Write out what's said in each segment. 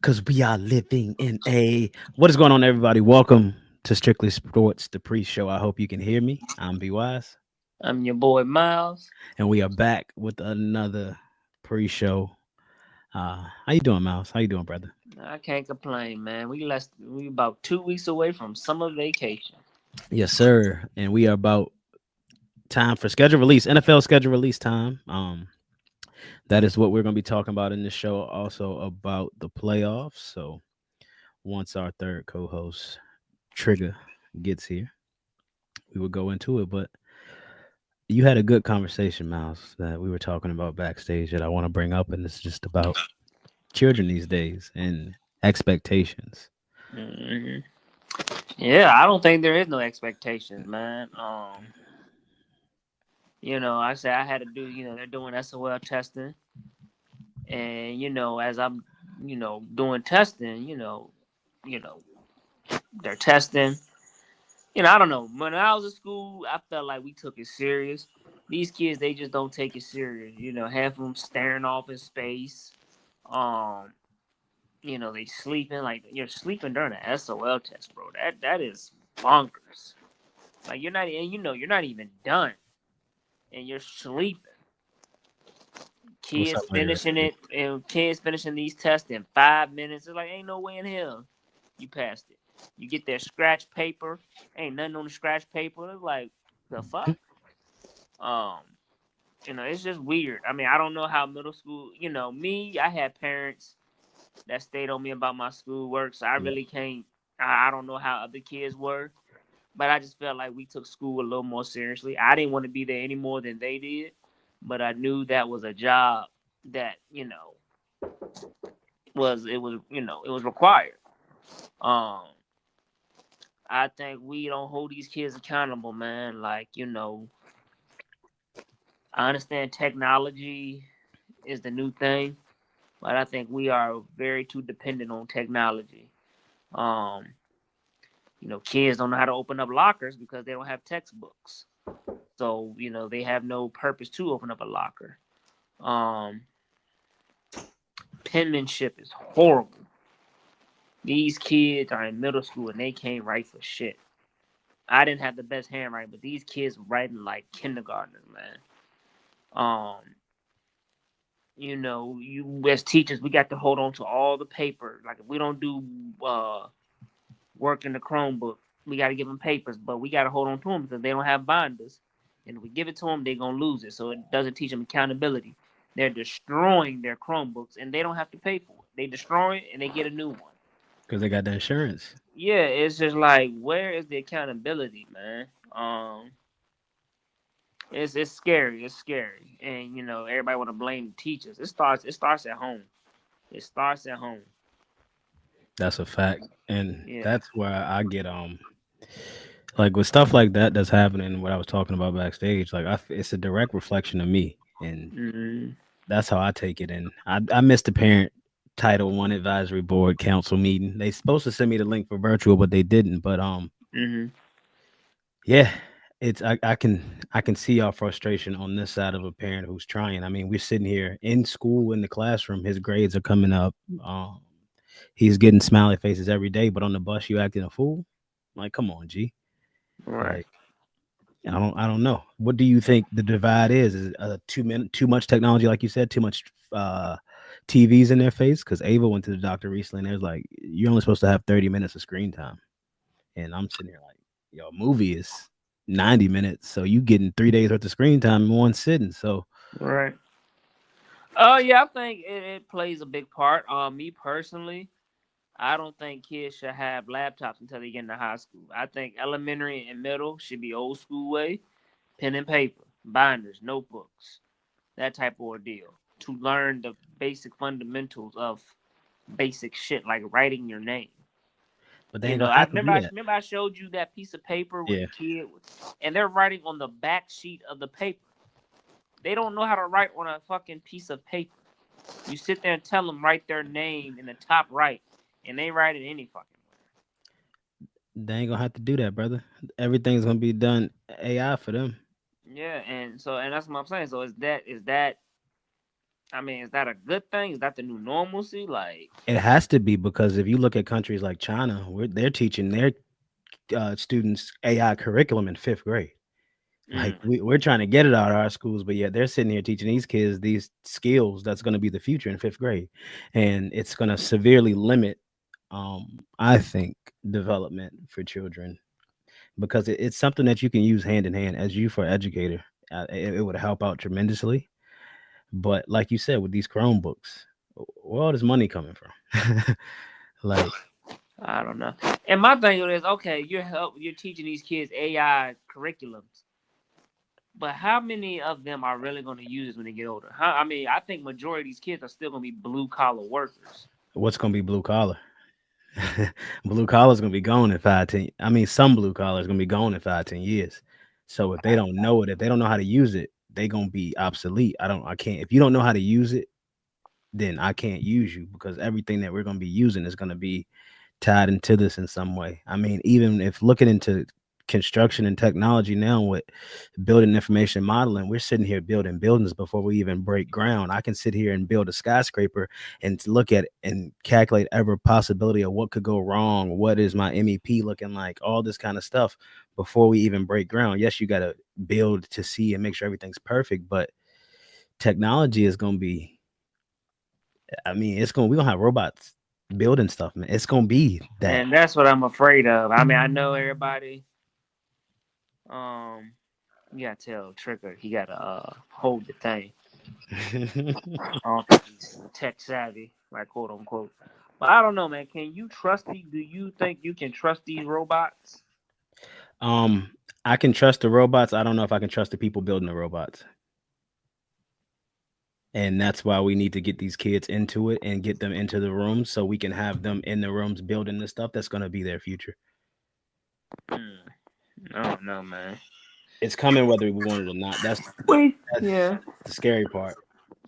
because we are living in a. What is going on, everybody? Welcome to Strictly Sports, the pre-show. I hope you can hear me. I'm B Wise, I'm your boy Miles. and we are back with another pre-show. How you doing, Mouse? How you doing, brother? I can't complain, man. We about 2 weeks away from summer vacation. Yes, sir. And we are about time for schedule release, NFL schedule release time. That is what we're going to be talking about in this show. Also about the playoffs. So once our third co-host Trigga gets here, we will go into it. But you had a good conversation, Miles, that we were talking about backstage that I want to bring up, and it's just about children these days and expectations. hmm Yeah, I don't think there is no expectations, man. I said I had to do. They're doing SOL testing, and as I'm, doing testing, you know, they're testing. I don't know. When I was in school, I felt like we took it serious. These kids, they just don't take it serious. Half of them staring off in space. Um, they sleeping like you're sleeping during an SOL test, bro. That is bonkers. Like you're not, and you're not even done, and you're sleeping. What's up, later? Kids finishing these tests in 5 minutes. It's like ain't no way in hell you passed it. You get their scratch paper, ain't nothing on the scratch paper. It's like the fuck. Um, it's just weird. I mean, I don't know how middle school. Me, I had parents that stayed on me about my schoolwork, so I Yeah. really can't. I don't know how other kids were, but I just felt like we took school a little more seriously. I didn't want to be there any more than they did, but I knew that was a job that it was required. Um, I think we don't hold these kids accountable, man. Like I understand technology is the new thing, but I think we are very too dependent on technology. Um, kids don't know how to open up lockers because they don't have textbooks. So, they have no purpose to open up a locker. Um, Penmanship is horrible. These kids are in middle school and they can't write for shit. I didn't have the best handwriting, but these kids writing like kindergartners, man. Um, you as teachers, we got to hold on to all the paper. Like if we don't do work in the Chromebook, we got to give them papers, but we got to hold on to them because they don't have binders. And if we give it to them, they're gonna lose it. So it doesn't teach them accountability. They're destroying their Chromebooks, and they don't have to pay for it. They destroy it, and they get a new one. Because they got the insurance. Yeah, it's just like where is the accountability, man? It's scary. It's scary, and everybody want to blame the teachers. It starts at home. It starts at home. That's a fact. And Yeah. that's where I get like with stuff like that that's happening, what I was talking about backstage, like it's a direct reflection of me. And Mm-hmm. that's how I take it. And I missed the parent Title One Advisory Board Council meeting. They supposed to send me the link for virtual, but they didn't. But Mm-hmm. yeah, it's I can see our frustration on this side of a parent who's trying. I mean, we're sitting here in school in the classroom. His grades are coming up. He's getting smiley faces every day, but on the bus, you acting a fool. Like, come on, G. Right. Like, I don't know. What do you think the divide is? Is it too much technology, like you said, too much TVs in their face? Because Ava went to the doctor recently, and there's like you're only supposed to have 30 minutes of screen time, and I'm sitting here like, yo, a movie is 90 minutes, so you getting 3 days worth of screen time in one sitting. So Right. Yeah, I think it plays a big part. Me personally, I don't think kids should have laptops until they get into high school. I think elementary and middle should be old school way, pen and paper, binders, notebooks, that type of ordeal to learn the basic fundamentals of basic shit like writing your name. but they ain't gonna I have to remember do I that. remember I showed you that piece of paper with Yeah, the kid, and they're writing on the back sheet of the paper. They don't know how to write on a fucking piece of paper. You sit there and tell them write their name in the top right, and they write it any fucking they ain't gonna have to do that, brother. Everything's gonna be done AI for them. way. Yeah, and that's what I'm saying. So is that I mean, is that a good thing? Is that the new normalcy? Like, It has to be because if you look at countries like China, they're teaching their students AI curriculum in fifth grade. Like mm, we're trying to get it out of our schools, but yet they're sitting here teaching these kids these skills that's going to be the future in fifth grade, and it's going to severely limit, I think, development for children because it's something that you can use hand in hand as you for educator. It would help out tremendously. But like you said, with these Chromebooks, where all this money coming from? Like, I don't know. And my thing is, okay, you're teaching these kids AI curriculums, but how many of them are really going to use this when they get older? I mean, I think majority of these kids are still going to be blue collar workers. what's going to be blue collar? Blue collar's gonna be gone in 5, 10. I mean, some blue collars gonna be gone in 5, 10 years. So if they don't know it, if they don't know how to use it, they gonna be obsolete. I can't. If you don't know how to use it, then I can't use you because everything that we're gonna be using is gonna be tied into this in some way. I mean, even if looking into construction and technology now with building information modeling, we're sitting here building buildings before we even break ground. I can sit here and build a skyscraper and look at it and calculate every possibility of what could go wrong. What is my MEP looking like? All this kind of stuff before we even break ground. Yes, you got to build to see and make sure everything's perfect, but technology is going to be, I mean, we're going to have robots building stuff, man. It's going to be that. And that's what I'm afraid of. I mean, I know everybody. Um, you gotta tell Trigger he gotta hold the thing. I don't think he's tech savvy, like quote unquote. But I don't know, man. Can you trust these? Do you think you can trust these robots? Um, I can trust the robots. I don't know if I can trust the people building the robots. And that's why we need to get these kids into it and get them into the rooms so we can have them in the rooms building the stuff that's going to be their future. Hmm. I don't know, man. It's coming whether we want it or not. Wait, That's yeah. the scary part.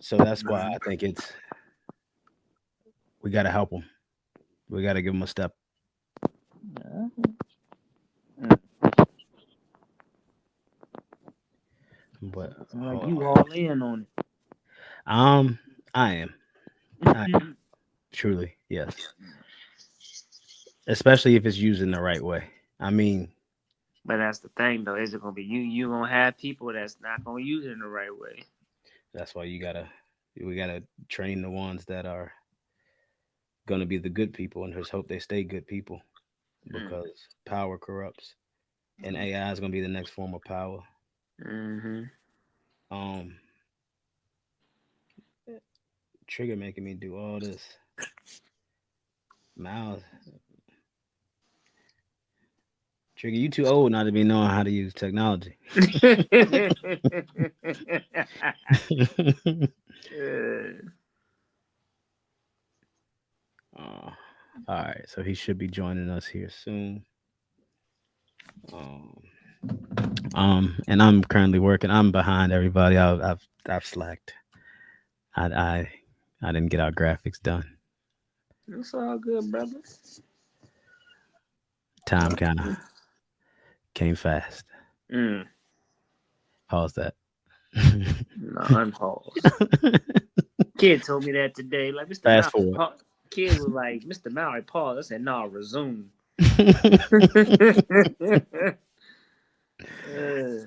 So that's why Mhm. I think we got to help them. We got to give them a step. But Like you all in on um, I am. I it. truly yes. Especially if it's used in the right way. I mean, But that's the thing, though. Is it gonna be you? You gonna have people that's not gonna use it in the right way. that's why we gotta train the ones that are gonna be the good people and just hope they stay good people Mm. because power corrupts and AI is gonna be the next form of power. Mm-hmm. Um, Trigger making me do all this. Mallz, Trigger, you too old not to be knowing how to use technology. All right, so he should be joining us here soon. Um, and I'm currently working. I'm behind everybody. I've slacked. I I didn't get our graphics done. It's all good, brother. Time kind of came fast. Mm. Pause that. No, unpause. Kid told me that today. Like Mr. Fast Mallory, forward. Kid was like, Mr. Mallory, pause. I said, no, resume.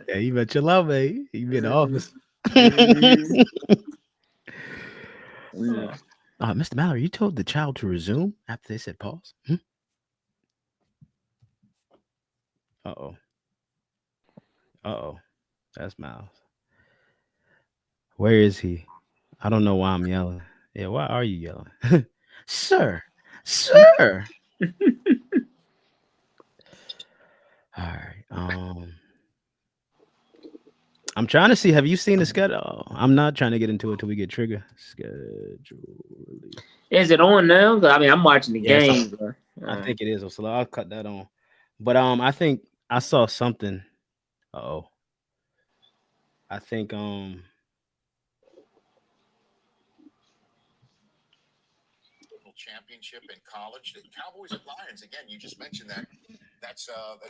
Yeah, you bet your love, baby. You be in the office. Mhm. Yeah. Mr. Mallory, you told the child to resume after they said pause? Hmm? Uh-oh. Uh-oh. That's Miles. Where is he? I don't know why I'm yelling. Yeah, why are you yelling? Sir. Sir. All right. I'm trying to see. Have you seen the schedule? I'm not trying to get into it till we get trigger. Schedule release. Is it on now? I mean, I'm watching the Yes, game. Bro. I think it is. So I'll cut that on. But I think I saw something. Oh, I think championship in college. The Cowboys at Lions again. You just mentioned that. That's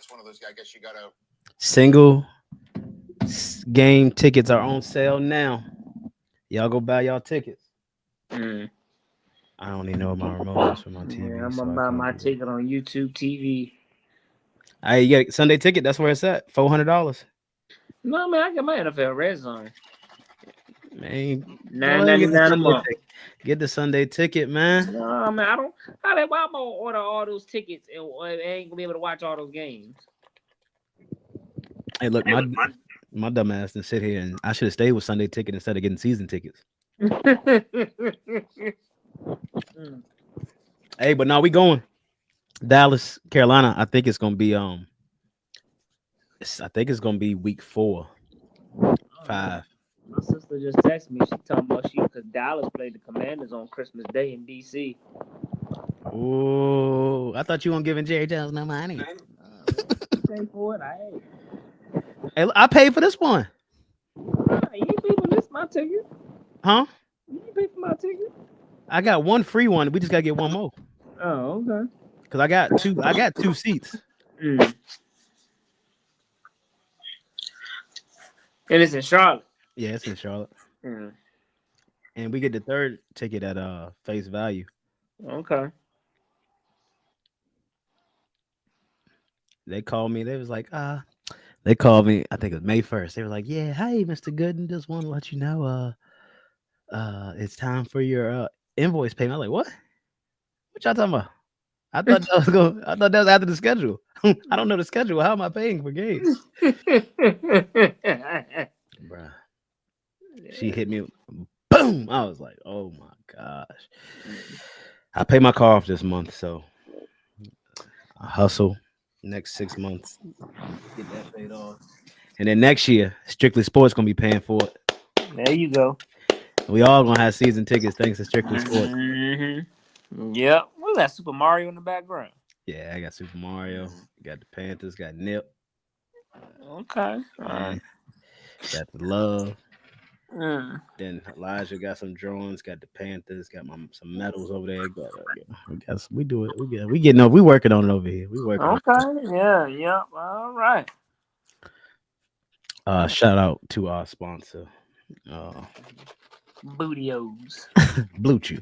one of those. I guess you got to. single game tickets are on sale now. Y'all go buy y'all tickets. Mm. I don't even know what my remote is for my TV, Yeah, I'm so gonna I buy can't my do that. ticket on YouTube TV. Hey, you get a Sunday ticket. That's where it's at. $400. No, man, I got my NFL Red Zone. Man, go ahead and get the $9.99 a Sunday month. ticket. Get the Sunday ticket, man. No, man, I don't. Why I'm gonna order all those tickets and ain't gonna be able to watch all those games? Hey, look, my dumb ass didn't sit here and I should have stayed with Sunday ticket instead of getting season tickets. Mm. Hey, but now we going Dallas, Carolina. I think it's gonna be I think it's gonna be week 4, Oh, 5. my sister just texted me. She talking about because Dallas played the Commanders on Christmas Day in DC. Oh, I thought you weren't giving Jerry Jones no money. Man, you pay for it. Hey, I paid for this one, You ain't pay for this my ticket. huh? You ain't pay for my ticket. I got one free one. We just gotta get one more Oh, okay. because I got two. I got 2 seats. Mm. And it's in Charlotte. Yeah, it's in Charlotte, Mm. and we get the third ticket at face value. Okay. They called me. They was like, they called me. I think it was May 1st. They were like, yeah, hey, Mr. Gooden, just want to let you know, it's time for your invoice payment. I was like, what y'all talking about? I thought that was going. I thought that was after the schedule. I don't know the schedule. How am I paying for games, bruh? She hit me. Boom! I was like, oh my gosh. I pay my car off this month, so I hustle next 6 months, get that paid off, and then next year, Strictly Sports gonna be paying for it. There you go. We all gonna have season tickets thanks to Strictly Sports. Mm-hmm. Yep. What's that? Super Mario in the background. Yeah, I got Super Mario, got the Panthers, got Nip, Okay. All right. got the Love. Mm. Then Elijah got some drawings, got the Panthers, got some medals over there. We do it. We getting over. We working on it over here. We working on Okay. Yeah. Yep. All right. it. Shout out to our sponsor, Bootios. Blue Chew.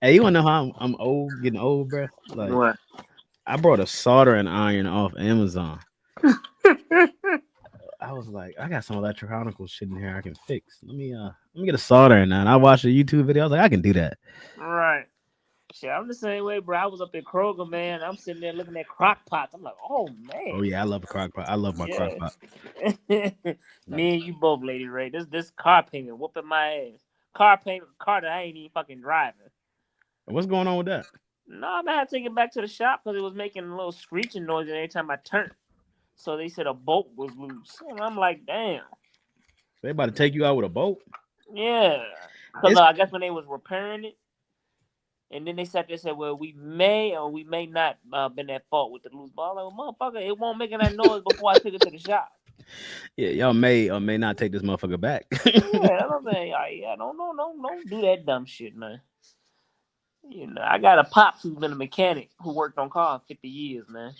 Hey, you wanna know how I'm old, getting old, bro? Like What? I brought a soldering iron off Amazon. I was like, I got some electronical shit in here I can fix. Let me get a soldering iron. I watched a YouTube video. I was like, I can do that. Right. Shit, I'm the same way, bro. I was up in Kroger, man. I'm sitting there looking at crock pots. I'm like, oh man. Oh yeah, I love a crock pot. I love my crock pot. Me and you both, Lady Ray. This car payment whooping my ass. Car that I ain't even fucking driving. What's going on with that? No, I'm gonna have to take it back to the shop because it was making a little screeching noise every time I turned. So they said a bolt was loose, and I'm like, damn. They about to take you out with a boat? Yeah, because I guess when they was repairing it, and then they sat there and said, well, we may or we may not been at fault with the loose ball. I'm like, well, motherfucker, it won't make that noise before I took it to the shop. Yeah, y'all may or may not take this motherfucker back. Yeah, that's what I'm saying. Yeah, don't do that dumb shit, man. You know, I got a pops who's been a mechanic who worked on cars 50 years, man.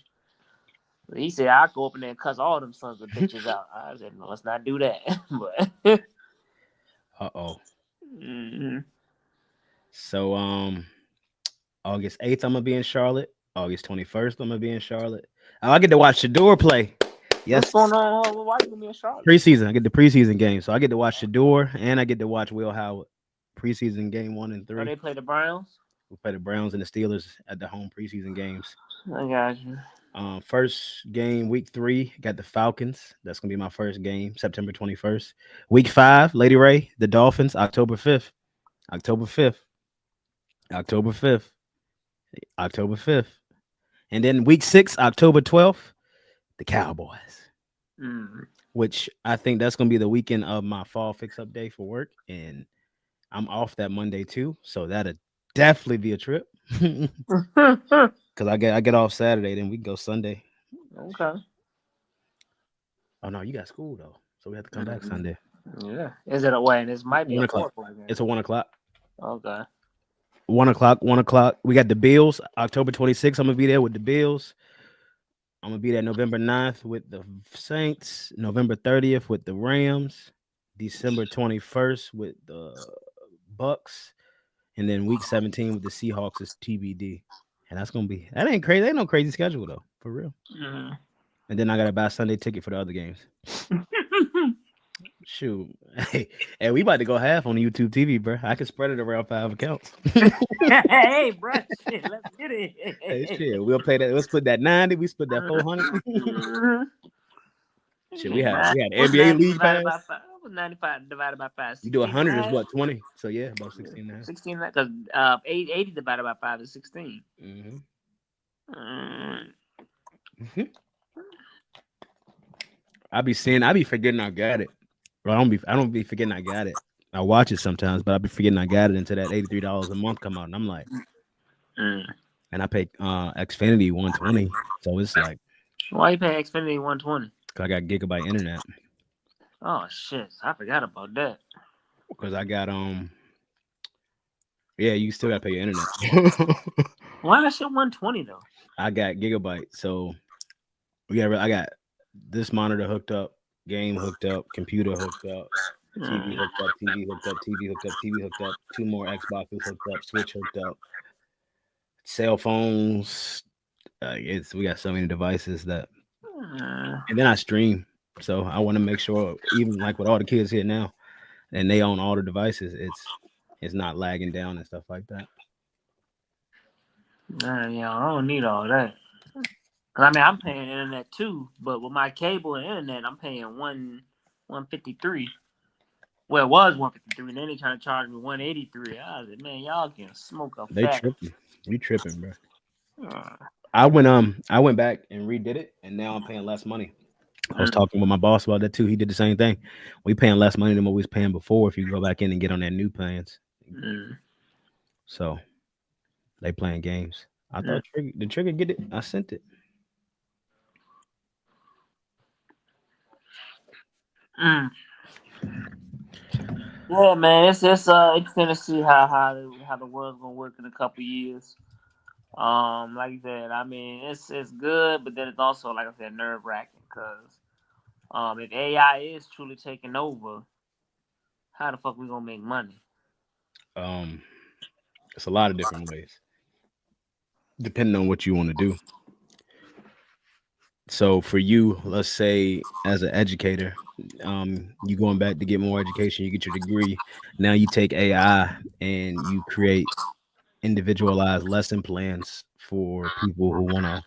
He said, I'll go up in there and cuss all them sons of bitches out. I said, no, let's not do that. But Uh-oh. Mm-hmm. So August 8th, I'm gonna be in Charlotte. August 21st, I'm gonna be in Charlotte. I get to watch Shador play. Yes. What's going on? Why you gonna be in Charlotte? Preseason. I get the preseason game. So I get to watch Shador and I get to watch Will Howard. Preseason game 1 and 3. Oh, they play the Browns? We play the Browns and the Steelers at the home preseason games. I got you. First game, week 3, got the Falcons. That's gonna be my first game, September 21st. Week 5, Lady Ray, the Dolphins, October 5th. October 5th. October 5th. October 5th. And then week 6, October 12th, the Cowboys. Which I think that's gonna be the weekend of my fall fix-up day for work. And I'm off that Monday too. So that'll definitely be a trip. Because I get off Saturday, then we can go Sunday. Okay. Oh no, you got school though, so we have to come back Sunday. Yeah. Is it a way? This might be 1 a o'clock. It's a 1 o'clock. Okay. 1 o'clock. 1 o'clock. We got the Bills. October 26th. I'm gonna be there with the Bills. I'm gonna be there November 9th with the Saints. November 30th with the Rams. December 21st with the Bucks, and then week 17 with the Seahawks is TBD. And that's gonna be that ain't crazy. Ain't no crazy schedule though, for real. Mm. And then I gotta buy a Sunday ticket for the other games. Shoot, hey, and we about to go half on the YouTube TV, bro. I can spread it around 5 accounts. Hey, bro, shit, let's get Hey, it. shit, we'll pay that. We'll split that 90. We split that 400. Mhm. Shit, Man, we had what's NBA 90 League divided Pass. by 5? What's 95 divided by 5? You do 16 and a 100 is half? what 20. So yeah, about 16 and a half. 16 because 80 divided by 5 is 16. Mm-hmm. Mm. I be forgetting I got it. Well, I don't be forgetting I got it. I watch it sometimes, but I be forgetting I got it until that $83 a month come out, and I'm like, Mm. and I pay Xfinity 120, so it's like Why you pay Xfinity 120? 'cause I got gigabyte internet Oh shit, I forgot about that. because I got yeah, you still gotta pay your internet. Why that shit 120 though? I got gigabyte, so I got this monitor hooked up, game hooked up, computer hooked up, TV Mm. hooked up, TV hooked up, TV hooked up, TV hooked up, two more Xboxes hooked up, Switch hooked up, cell phones. It's we got so many devices that, Mm. and then I stream. So I want to make sure, even like with all the kids here now, and they own all the devices, it's not lagging down and stuff like that. Nah, yeah, I don't need all that. 'Cause, I mean, I'm paying internet too, but with my cable and internet, I'm paying 153. Well, it was 153, and then they trying to charge me 183. I was like, man, y'all can smoke a They fat. tripping. You tripping, bro. Uh, I went back and redid it, and now I'm paying less money. I was mm, talking with my boss about that too. He did the same thing. We paying less money than what we was paying before if you go back in and get on that new plans. mm, So they playing games. I mm, thought the trigger get it. I sent it. mm. Yeah, man, it's interesting to see how the world's gonna work in a couple years. Like you said, I mean, it's good, but then it's also, like I said, nerve wracking because if AI is truly taking over, how the fuck we gonna make money? Um, it's a lot of different ways depending on what you want to do. So for you, let's say as an educator, you going back to get more education, you get your degree. Now you take AI and you create individualized lesson plans for people who want to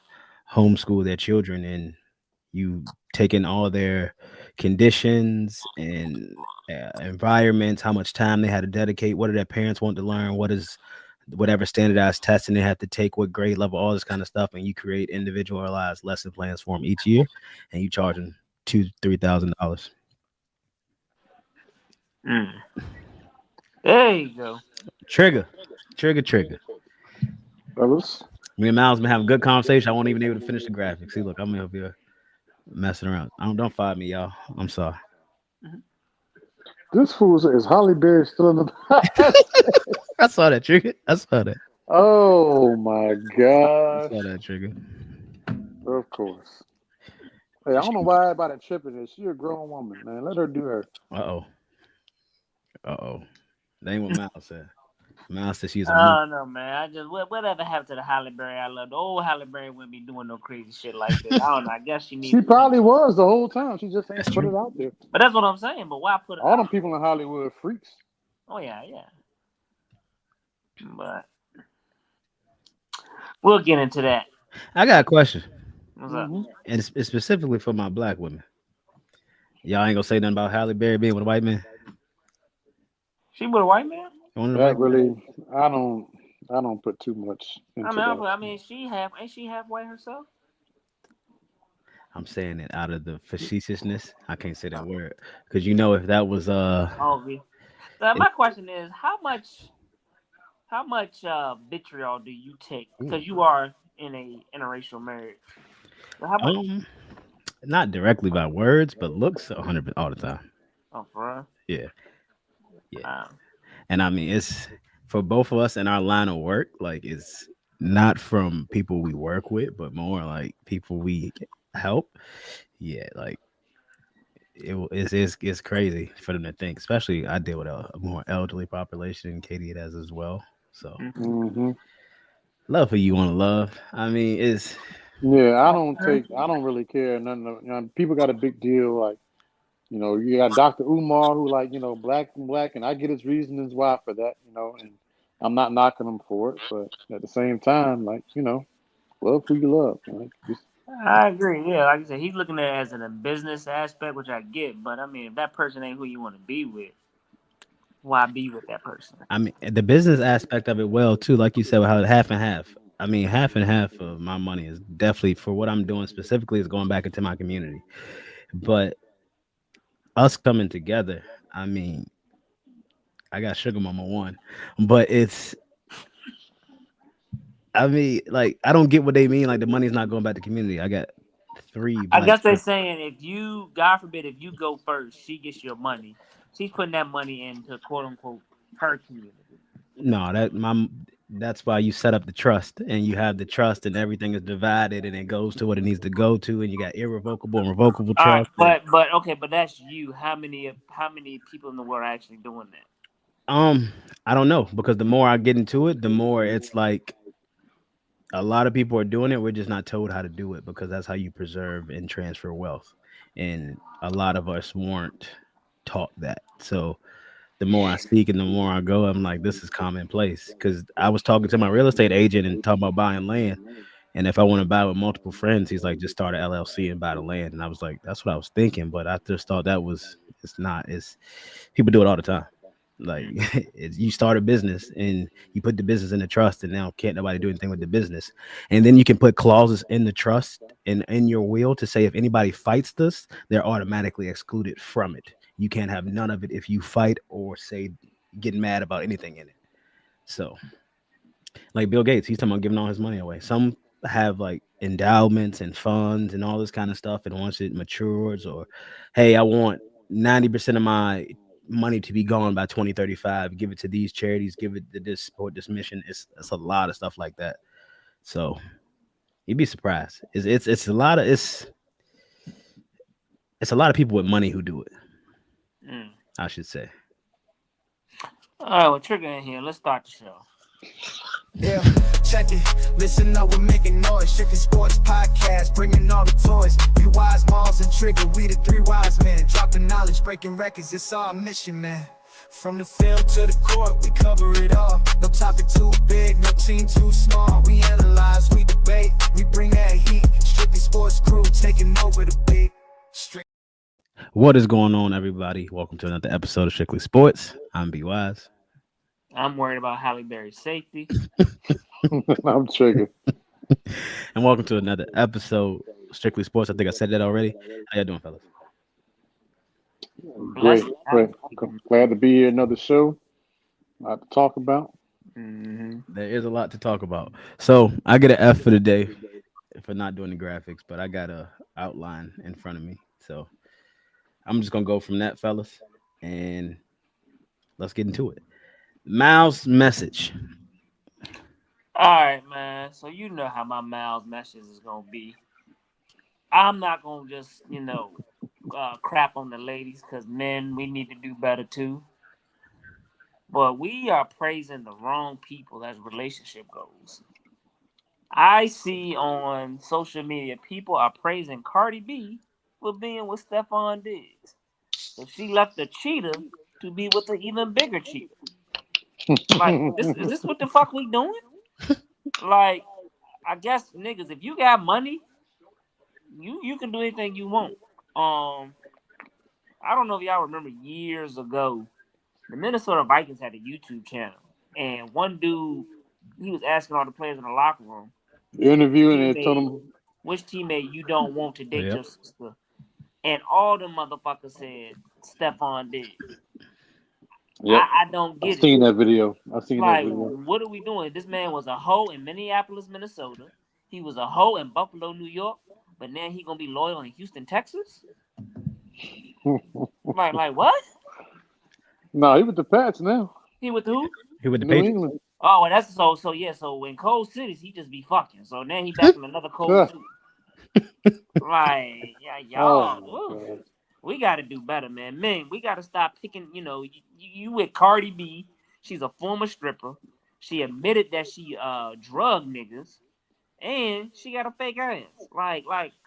homeschool their children, and you take in all their conditions and environments, how much time they had to dedicate, what do their parents want to learn, what is whatever standardized testing they have to take, what grade level, all this kind of stuff, and you create individualized lesson plans for them each year, and you charge them $2,000-3,000. Mm. There you go. Trigger, trigger. Fellas, Me and Miles been having a good conversation. I won't even able to finish the graphics. See, look, I'm over here messing around. Don't fire me, y'all. I'm sorry. this fool is Holly Berry still in the I saw that trigger. I saw that. Oh my I gosh. saw that trigger. Of course. Hey, I don't know why everybody tripping this. She a grown woman, man. Let her do her. Uh oh. Uh oh. That ain't what Miles said. Miles said she's a I monkey. don't know, man. I just whatever happened to the Halle Berry I love. The old Halle Berry wouldn't be doing no crazy shit like this. I don't know. I guess she She needed. probably was the whole time. She just ain't That's put it true. out there. But that's what I'm saying. But why put it All them out? people in Hollywood freaks. Oh yeah, yeah. But we'll get into that. I got a question, What's up? Hmm and it's specifically for my black women. Y'all ain't gonna say nothing about Halle Berry being with a white man. She with a white man? One of the That white men. really, I don't, I don't put too much I into mean, that. she half ain't she half white herself? I'm saying it out of the facetiousness. I can't say that Oh, word because you know if that was oh yeah. So if, my question is, how much vitriol do you take? ooh, Because you are in a interracial marriage. So how much? um not directly by words, but looks 100 all the time. Oh, for Yeah, yeah. real? And I mean, it's for both of us in our line of work. Like, it's not from people we work with, but more like people we help. Yeah, like it's crazy for them to think. Especially I deal with a more elderly population, and Katie does as well. So Mhm. Mm-hmm. love who you want to love. I mean, it's Yeah, I don't really care. None of, people got a big deal. Like, you got Dr. Umar who like, black and black, and I get his reasonings why for that, and I'm not knocking him for it, but at the same time, like, love who you love. Like, just I agree. Yeah, like I said, he's looking at it as a business aspect, which I get. But I mean, if that person ain't who you want to be with, why be with that person? I mean the business aspect of it well too, like you said, how half and half. I mean, half and half of my money is definitely for what I'm doing specifically is going back into my community. But us coming together, I mean, I got Sugar Mama one, but I mean, like, I don't get what they mean. Like, the money's not going back to community. I got three I black guess they're children. saying if you, God forbid, if you go first, she gets your money. She's putting that money into quote unquote her community. No, that's why you set up the trust, and you have the trust, and everything is divided, and it goes to what it needs to go to, and you got irrevocable and revocable All right, trust. And but okay, but that's you. How many people in the world are actually doing that? I don't know, because the more I get into it, the more it's like a lot of people are doing it. We're just not told how to do it because that's how you preserve and transfer wealth, and a lot of us weren't taught that. So the more I speak and the more I go, I'm like, this is commonplace. Because I was talking to my real estate agent and talking about buying land. And if I want to buy with multiple friends, he's like, just start an LLC and buy the land. And I was like, that's what I was thinking. But I just thought it's not. It's people do it all the time. Like Mm. you start a business and you put the business in the trust, and now can't nobody do anything with the business. And then you can put clauses in the trust and in your will to say if anybody fights this, they're automatically excluded from it. You can't have none of it if you fight or say get mad about anything in it. So like Bill Gates, he's talking about giving all his money away. Some have like endowments and funds and all this kind of stuff. And once it matures, or hey, I want 90% of my money to be gone by 2035, give it to these charities, give it to this support this mission. It's a lot of stuff like that. So you'd be surprised. It's a lot of it's a lot of people with money who do it, Mm. I should say. All right, well, Trigga in here. Let's start the show. Yeah, check it. Listen up, we're making noise. Strictly Sports Podcast, bringing all the toys. We wise, Mallz, and Trigga. We the three wise men. Dropping knowledge, breaking records. It's our mission, man. From the field to the court, we cover it all. No topic too big, no team too small. We analyze, we debate, we bring that heat. Strictly Sports crew taking over the beat. What is going on, everybody? Welcome to another episode of Strictly Sports. I'm B Wise. I'm worried about Halle Berry's safety. I'm triggered. And welcome to another episode of Strictly Sports. I think I said that already. How y'all doing, fellas? Great. Blessed. Glad to be here. Another show. A lot to talk about. Mm-hmm. There is a lot to talk about. So I get an F for the day for not doing the graphics, but I got a outline in front of me. So I'm just gonna go from that, fellas, and let's get into it. Mallz Message. All right, man. So you know how my Mallz Message is gonna be. I'm not gonna just crap on the ladies, because men, we need to do better too. But we are praising the wrong people as relationship goals. I see on social media people are praising Cardi B for being with Stefon Diggs. So she left a cheater to be with an even bigger cheater. Like, is this what the fuck we doing? Like, I guess niggas, if you got money, you can do anything you want. I don't know if y'all remember years ago, the Minnesota Vikings had a YouTube channel, and one dude, he was asking all the players in the locker room, Interviewing and told them, which teammate you don't want to date Yep. your sister, and all the motherfuckers said Stefon Diggs. yep. I don't I've get it. seen that video. I've seen that Like, video. what are we doing? This man was a hoe in Minneapolis, Minnesota. He was a hoe in Buffalo, New York. But now he gonna be loyal in Houston, Texas. Like what? No, he with the Pats now. He with who? Here with the New Patriots. England. Oh, and that's so yeah. So in cold cities, he just be fucking. So now he back in another cold city. Like, yeah, y'all. Oh, my God. We got to do better, man. Man, we got to stop picking. You know, you with Cardi B. She's a former stripper. She admitted that she drug niggas, and she got a fake ass.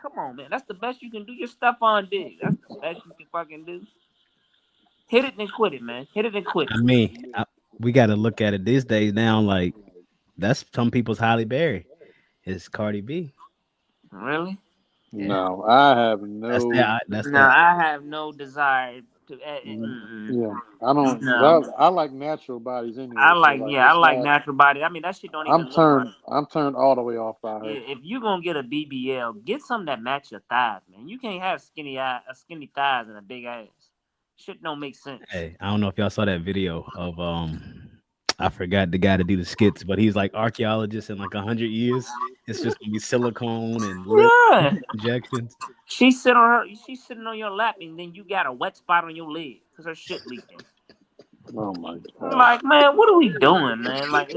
Come on, man. That's the best you can do. Your Stefon Diggs. That's the best you can fucking do. Hit it and quit it, man. Hit it and quit I it. mean, we got to look at it these days now. Like that's some people's Halle Berry. It's Cardi B. Really? Yeah, No, I have that's no. that. That's No, that. I have no desire to. Yeah, I don't. No, I like natural bodies I anyway. So like like, yeah, I it's like not. natural body. I mean, that shit don't I'm even look right. turned. I'm turned all the way off by her. If you gonna get a BBL, get something that match your thighs, man. You can't have skinny thighs and a big ass. Shit don't make sense. Hey, I don't know if y'all saw that video of I forgot the guy to do the skits, but he's like archaeologist in like 100 years. It's just gonna be silicone and lip Yeah, injections. she's sitting on your lap, and then you got a wet spot on your leg because her shit leaking. Oh my god. Like, man, what are we doing, man? Like,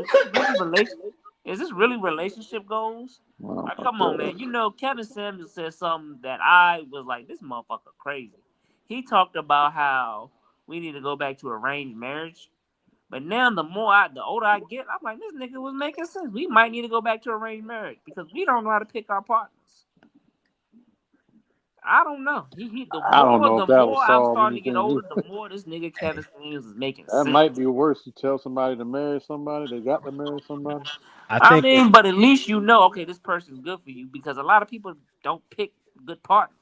Is this really relationship goals? Oh Like, my come on, god. man. You know, Kevin Samuels said something that I was like, this motherfucker crazy. He talked about how we need to go back to arranged marriage. But now, the older I get, I'm like, this nigga was making sense. We might need to go back to arranged marriage because we don't know how to pick our partners. I don't know. The I don't more know the if that more would I'm solve starting to get anything. older, the more this nigga Kevin Hey, Samuels is making That sense. might be worse. You tell somebody to marry somebody, they got to marry somebody. I I think mean, but at least you know, okay, this person's good for you because a lot of people don't pick good partners.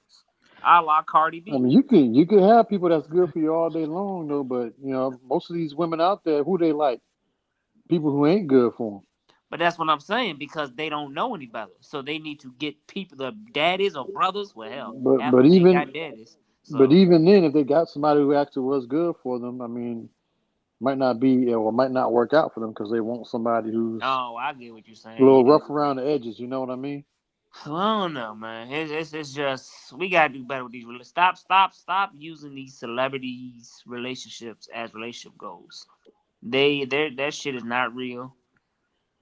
A la Cardi I B. mean, you could have people that's good for you all day long, though. But you know, most of these women out there, who they like, people who ain't good for But that's what I'm saying because they don't know any better. So they need to get people, the daddies or brothers. Well, hell, them. half of But them ain't even got daddies. but So, even then, if they got somebody who actually was good for them, I mean, might not be or might not work out for them because they want somebody who's oh, I get what you're a saying. little Yeah. rough around the edges. You know what I mean? Well, I don't know, man. It's just we gotta do better with these. Stop using these celebrities' relationships as relationship goals. That shit is not real.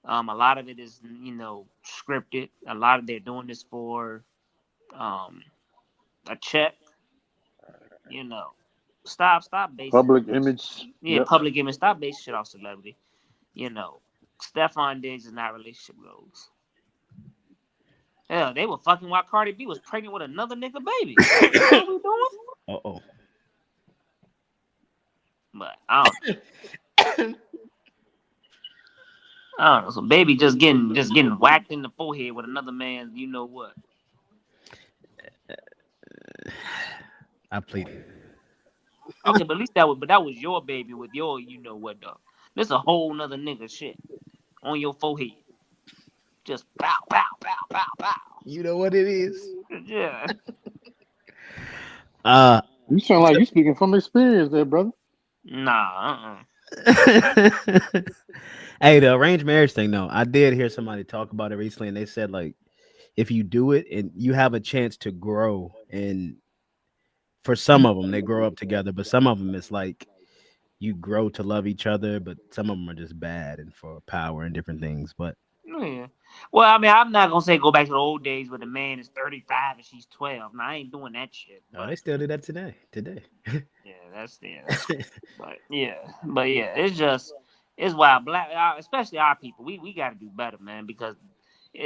A lot of it is, scripted. A lot of they're doing this for um, a check. You know, stop basing. Public image. Yeah, Yep. public image. Stop basing shit off celebrity. You know, Stefon Diggs is not relationship goals. Hell, they were fucking while Cardi B was pregnant with another nigga baby. Like, what are we doing? oh. But I don't know. So baby just getting whacked in the forehead with another man's. You know what? I plead. Okay, but at least that was your baby with your you know what though. This a whole nother nigga shit on your forehead. Just pow pow pow pow pow. You know what it is. Yeah. Uh You sound like you speaking from experience, there, brother. Nah. Hey, the arranged marriage thing though. I did hear somebody talk about it recently and they said like if you do it and you have a chance to grow and for some of them they grow up together, but some of them it's like you grow to love each other, but some of them are just bad and for power and different things. But Yeah. Well, I mean, I'm not gonna say go back to the old days where the man is 35 and she's 12. Now I ain't doing that shit. oh, But they still do that today. Today. yeah, that's cool. But yeah, it's wild. Especially our people, we got to do better, man, because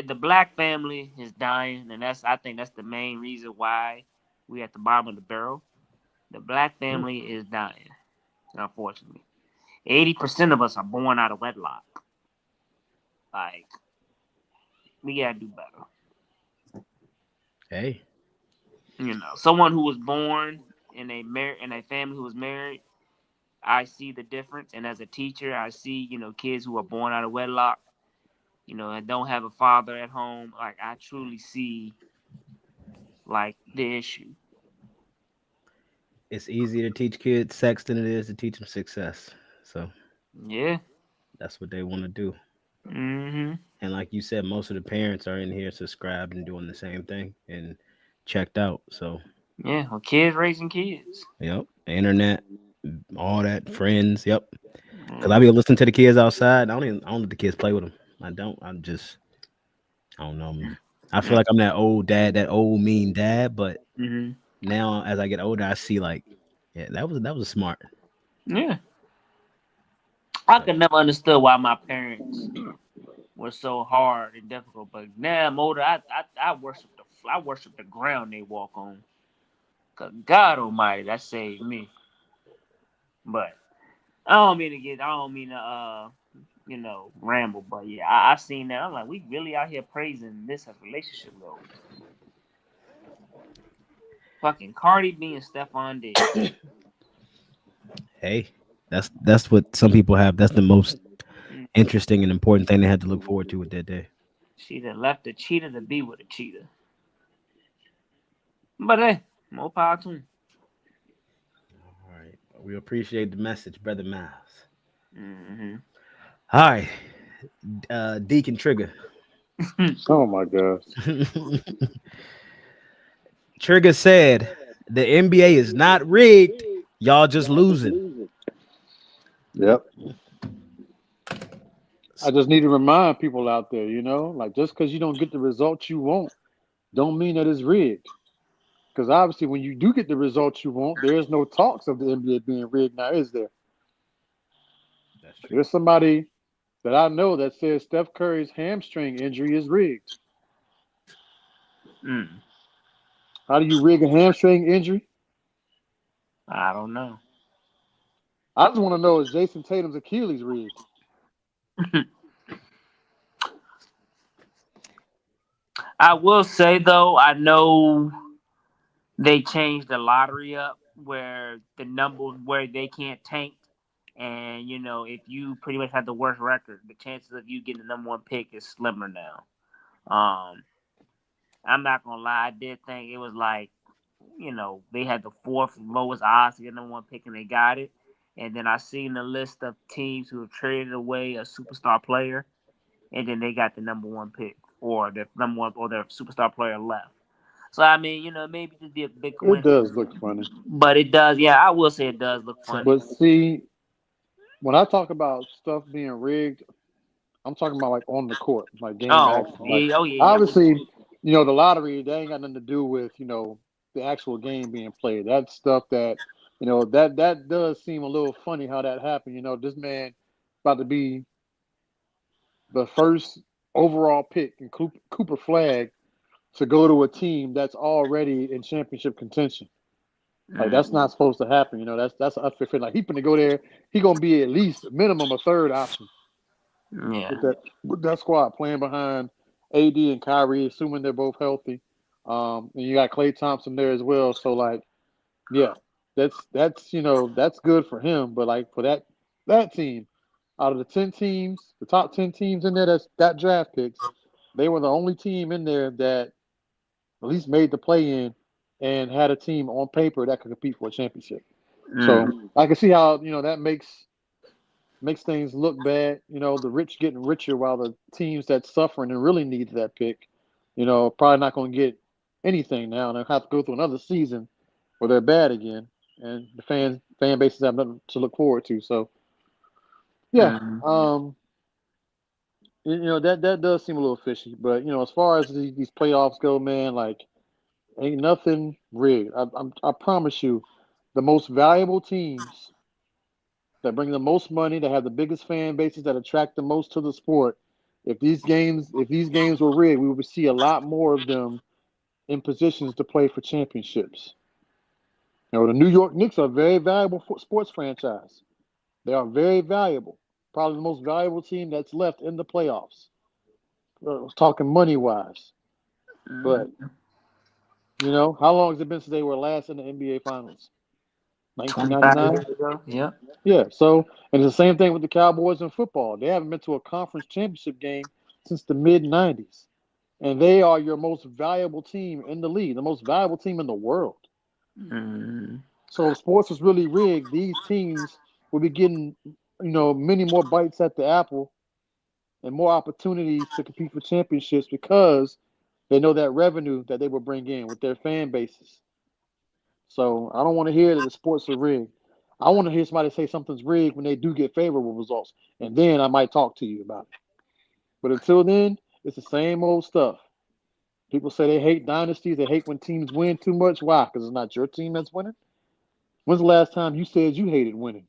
the black family is dying, and I think that's the main reason why we at the bottom of the barrel. The black family is dying, unfortunately. 80% of us are born out of wedlock. Like we gotta do better. Hey. Someone who was born in a family who was married, I see the difference. And as a teacher, I see, kids who are born out of wedlock, and don't have a father at home. Like I truly see like the issue. It's easier to teach kids sex than it is to teach them success. So Yeah. that's what they want to do. Mm-hmm. And like you said, most of the parents are in here subscribed and doing the same thing and checked out. So Yeah. Well, kids raising kids. yep, internet, all that, friends. Yep. Because I Mm-hmm. be listening to the kids outside. I don't let the kids play with them. I don't. I don't know. I feel like I'm that old dad, that old mean dad. But Mm-hmm. now as I get older, I see like, yeah, that was smart. Yeah, I So could never understood why my parents were so hard and difficult, but now I'm older. I worship the ground they walk on. Cause God Almighty, that saved me. But I don't mean to ramble. But yeah, I seen that. I'm like, we really out here praising this as relationship goals. Fucking Cardi B and Stefon Diggs. hey, that's what some people have. That's the most Mm. interesting and important thing they had to look forward to with that day. She done left a cheetah to be with a cheetah. But hey, more power to him. All right, we appreciate the message, brother Miles. Mm-hmm. All right, Deacon Trigger. Oh my gosh. Trigger said the NBA is not rigged. Y'all just losing. Yep. I just need to remind people out there, like just because you don't get the results you want, don't mean that it's rigged. Because obviously, when you do get the results you want, there is no talks of the NBA being rigged now, is there? That's true. There's somebody that I know that says Steph Curry's hamstring injury is rigged. Mm. How do you rig a hamstring injury? I don't know. I just want to know, is Jason Tatum's Achilles rigged? I will say though, I know they changed the lottery up where the numbers where they can't tank, and if you pretty much have the worst record, the chances of you getting the number one pick is slimmer now. Um, I'm not gonna lie, I did think it was like they had the fourth lowest odds to get number one pick and they got it. And then I seen the list of teams who have traded away a superstar player, and then they got the number one pick or the number one or their superstar player left. So I mean, maybe just be a big It does coincidence, look funny. but it does. Yeah, I will say it does look But funny. see, when I talk about stuff being rigged, I'm talking about like on the court, like game Oh, action. Like yeah, oh yeah, yeah. obviously, the lottery, that ain't got nothing to do with, the actual game being played. That's stuff that, that does seem a little funny how that happened. This man about to be the first overall pick in Cooper Flag to go to a team that's already in championship contention. Like that's Mm, not supposed to happen. That's an unfair fit. Like he gonna go there, he gonna be at least minimum a third option yeah. with that squad playing behind AD and Kyrie, assuming they're both healthy. And you got Klay Thompson there as well. So like, yeah, that's good for him. But like for that team, out of the 10 teams, the top 10 teams in there that's got draft picks, they were the only team in there that at least made the play in and had a team on paper that could compete for a championship. So Mm, I can see how that makes things look bad. The rich getting richer while the teams that's suffering and really needs that pick, probably not going to get anything now, and they'll have to go through another season where they're bad again, and the fan bases have nothing to look forward to. So yeah, mm, that does seem a little fishy. But as far as these playoffs go, man, like ain't nothing rigged. I promise you, the most valuable teams that bring the most money, that have the biggest fan bases, that attract the most to the sport. If these games were rigged, we would see a lot more of them in positions to play for championships. The New York Knicks are a very valuable sports franchise. They are very valuable. Probably the most valuable team that's left in the playoffs. Talking money wise, but mm. how long has it been since they were last in the NBA Finals? 25 1999. years ago. Yep. Yeah, so and it's the same thing with the Cowboys in football. They haven't been to a conference championship game since the mid '90s, and they are your most valuable team in the league, the most valuable team in the world. Mm, So if sports was really rigged, these teams would be getting, many more bites at the apple and more opportunities to compete for championships because they know that revenue that they will bring in with their fan bases. So I don't want to hear that the sports are rigged. I want to hear somebody say something's rigged when they do get favorable results, and then I might talk to you about it. But until then, it's the same old stuff. People say they hate dynasties. They hate when teams win too much. Why? Because it's not your team that's winning. When's the last time you said you hated winning?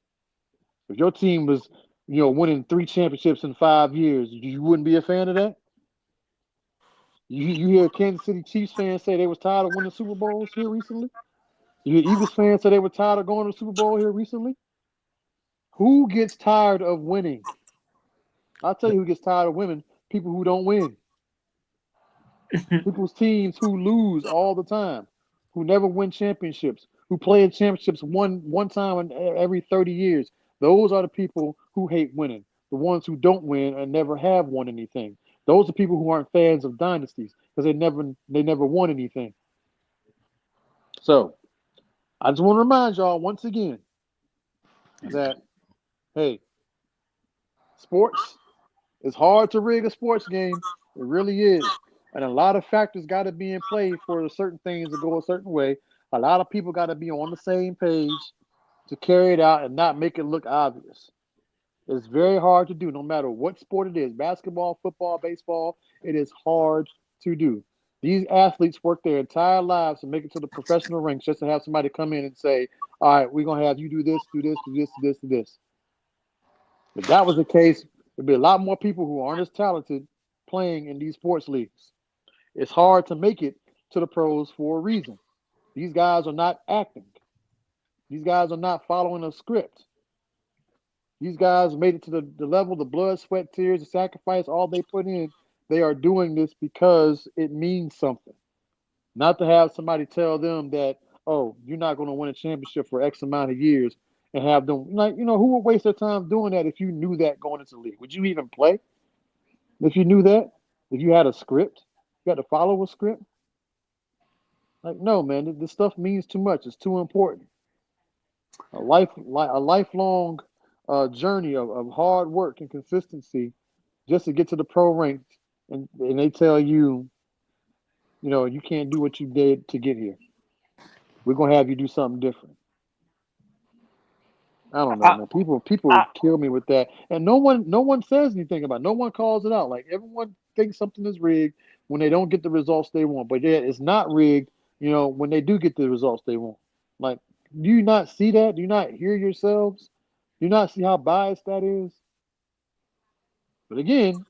If your team was, winning 3 championships in 5 years, you wouldn't be a fan of that. You hear Kansas City Chiefs fans say they was tired of winning Super Bowls here recently. You hear Eagles fans say they were tired of going to the Super Bowl here recently. Who gets tired of winning? I'll tell you who gets tired of winning. People who don't win. People's teams who lose all the time, who never win championships, who play in championships one time in every 30 years. Those are the people who hate winning. The ones who don't win and never have won anything. Those are people who aren't fans of dynasties because they never won anything. So I just want to remind y'all once again that hey, sports is hard to rig a sports game. It really is. And a lot of factors got to be in play for certain things to go a certain way. A lot of people got to be on the same page to carry it out and not make it look obvious. It's very hard to do, no matter what sport it is, basketball, football, baseball. It is hard to do. These athletes work their entire lives to make it to the professional ranks just to have somebody come in and say, all right, we're going to have you do this, do this, do this, do this, do this. If that was the case, there'd be a lot more people who aren't as talented playing in these sports leagues. It's hard to make it to the pros for a reason. These guys are not acting. These guys are not following a script. These guys made it to the level, the blood, sweat, tears, the sacrifice, all they put in. They are doing this because it means something. Not to have somebody tell them that, oh, you're not going to win a championship for X amount of years and have them, who would waste their time doing that if you knew that going into the league? Would you even play if you knew that? If you had a script? You had to follow a script? No, man, this stuff means too much. It's too important. A lifelong journey of hard work and consistency just to get to the pro ranks, and they tell you, you can't do what you did to get here. We're gonna have you do something different. I don't know, man. People kill me with that, and no one says anything about it. No one calls it out. Like everyone thinks something is rigged when they don't get the results they want, but yeah, it's not rigged. When they do get the results they want. Like, do you not see that? Do you not hear yourselves? Do you not see how biased that is? But again,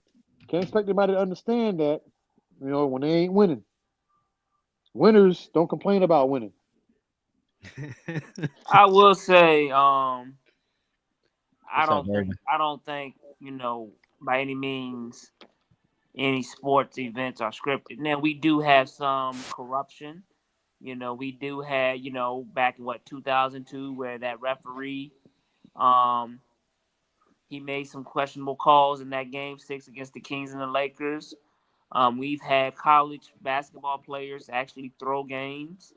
can't expect anybody to understand that. When they ain't winning, winners don't complain about winning. I will say, What's up, Morgan? I don't think, by any means any sports events are scripted. Now we do have some corruption. We do have, back in 2002 where that referee he made some questionable calls in that game 6 against the Kings and the Lakers. We've had college basketball players actually throw games,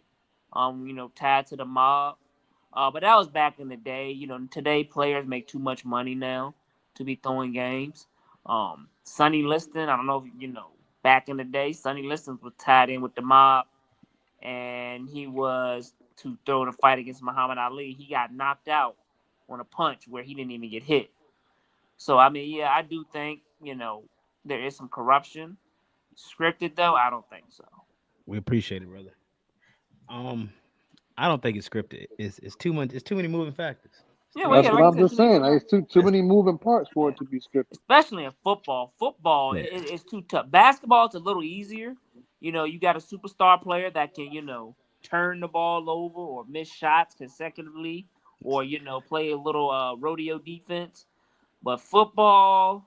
tied to the mob. But that was back in the day. Today players make too much money now to be throwing games. Sonny Liston, I don't know if back in the day, Sonny Liston was tied in with the mob, and he was to throw in a fight against Muhammad Ali. He got knocked out on a punch where he didn't even get hit. So, I mean, yeah, I do think, there is some corruption. Scripted, though, I don't think so. We appreciate it, brother. I don't think it's scripted. It's too much. It's too many moving factors. Yeah, well, That's yeah, what like I'm I said, just saying. It's too many moving parts for it to be scripted. especially in football. Football, Yeah. it's too tough. Basketball, it's a little easier. You got a superstar player that can, turn the ball over or miss shots consecutively or, play a little rodeo defense. But football,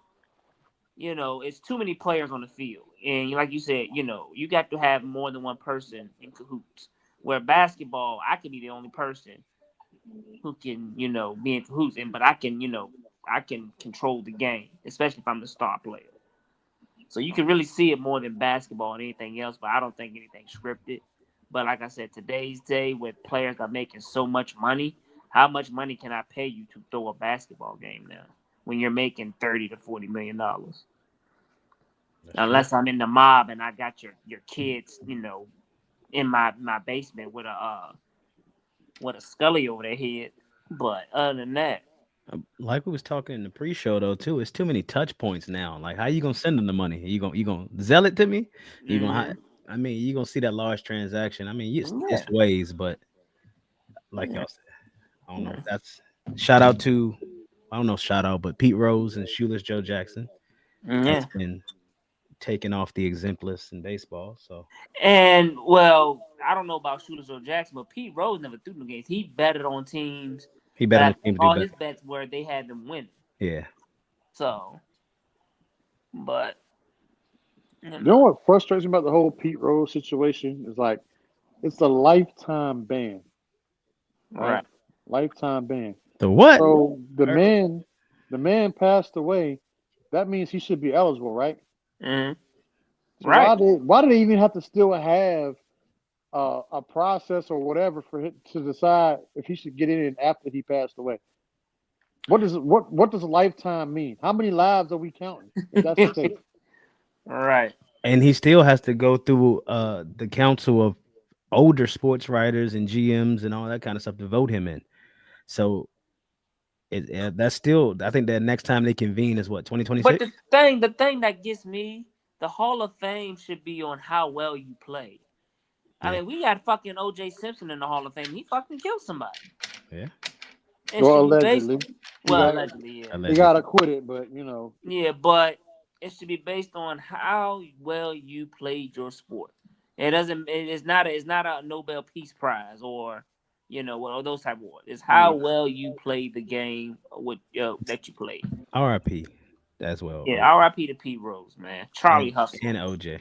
it's too many players on the field. And like you said, you got to have more than one person in cahoots. Where basketball, I could be the only person who can, be in cahoots. But I can control the game, especially if I'm the star player. So you can really see it more than basketball and anything else, but I don't think anything's scripted. But like I said, today's day with players are making so much money, how much money can I pay you to throw a basketball game now when you're making $30 to $40 million? Unless I'm in the mob and I got your kids, in my basement with a Scully over their head. But other than that, Like we was talking in the pre-show though too, it's too many touch points now. Like, how you gonna send them the money? You gonna zell it to me? You gonna I mean, you're gonna see that large transaction. I mean, it's Yeah. ways, but like Yeah. y'all said, I don't know. That's shout out to I don't know shout out, but Pete Rose and Shoeless Joe Jackson has Yeah. been taken off the exempt list in baseball. So And well, I don't know about Shooters or Jackson, but Pete Rose never threw no games. He betted on teams he bet that on I the team think to do all better. his bets were they had them winning. Yeah. So, but You know what frustrates me about the whole Pete Rose situation is like it's a lifetime ban, right? right. Lifetime ban. The what? So the man passed away. That means he should be eligible, right? hmm So Right. why do they even have to still have a process or whatever for him to decide if he should get in after he passed away? What does a lifetime mean? How many lives are we counting if that's the case? right. And he still has to go through the council of older sports writers and GMs and all that kind of stuff to vote him in. So that's still I think that next time they convene is what But 2026. the thing that gets me, the Hall of Fame should be on how well you play. I Yeah, mean, we got fucking OJ Simpson in the Hall of Fame. He fucking killed somebody. yeah, It Well, should be based. allegedly, he Well, got allegedly, yeah. he allegedly. got acquitted, but Yeah, but it should be based on how well you played your sport. It doesn't. It's not a Nobel Peace Prize or or those type of awards. It's yeah. how well you played the game with that you played. R.I.P. as well. Yeah. R.I.P. to Pete Rose, man. Charlie Hustle. And OJ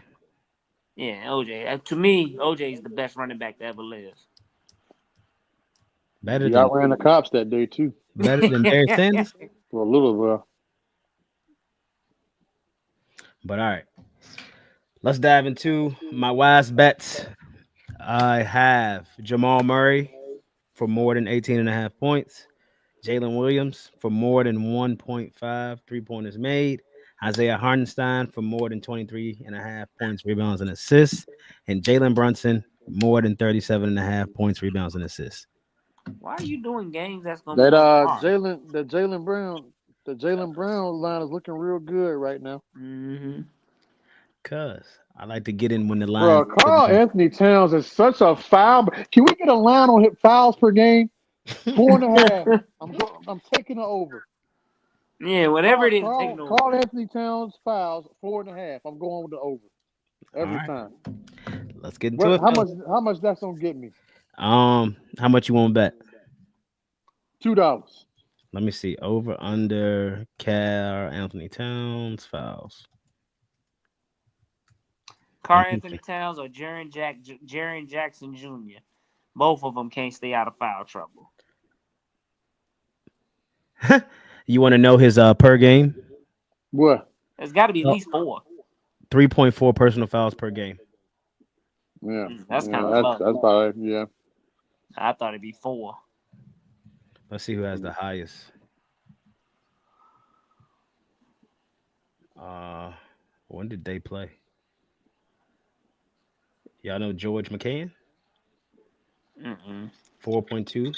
Yeah, OJ. To me, OJ is the best running back to ever live. better He than outran the cops that day too Barry Sanders. for a little while. But all right, let's dive into my wise bets. I have Jamal Murray for more than 18 and a half points. Jalen Williams for more than 1.5 3-pointers made. Isaiah Hardenstein for more than 23 and a half points, rebounds, and assists. And Jalen Brunson more than 37 and a half points, rebounds, and assists. Why are you doing games that's gonna be That on tomorrow? Jalen Brown line is looking real good right now. Mm-hmm. Cuz I like to get in when the lines. Bro, Carl Anthony Towns is such a foul. Can we get a line on hit fouls per game? 4.5. I'm taking it over. Yeah, whatever Carl, it is, taking Carl, over. Carl Anthony Towns fouls 4.5. I'm going with the over All every right, time. let's get into What? it. How much that's gonna get me? How much you want to bet? $2. Let me see. Over under Carl Anthony Towns fouls. Carl Anthony Towns or Jaren Jackson Jr. Both of them can't stay out of foul trouble. You want to know his per game? What? There's got to be at Oh. least 4. 3.4 personal fouls per game. Yeah, That's kind of that's low. probably yeah. I thought it'd be 4. Let's see who has the highest. When did they play? Y'all know George McCann? Mm-mm. 4.2.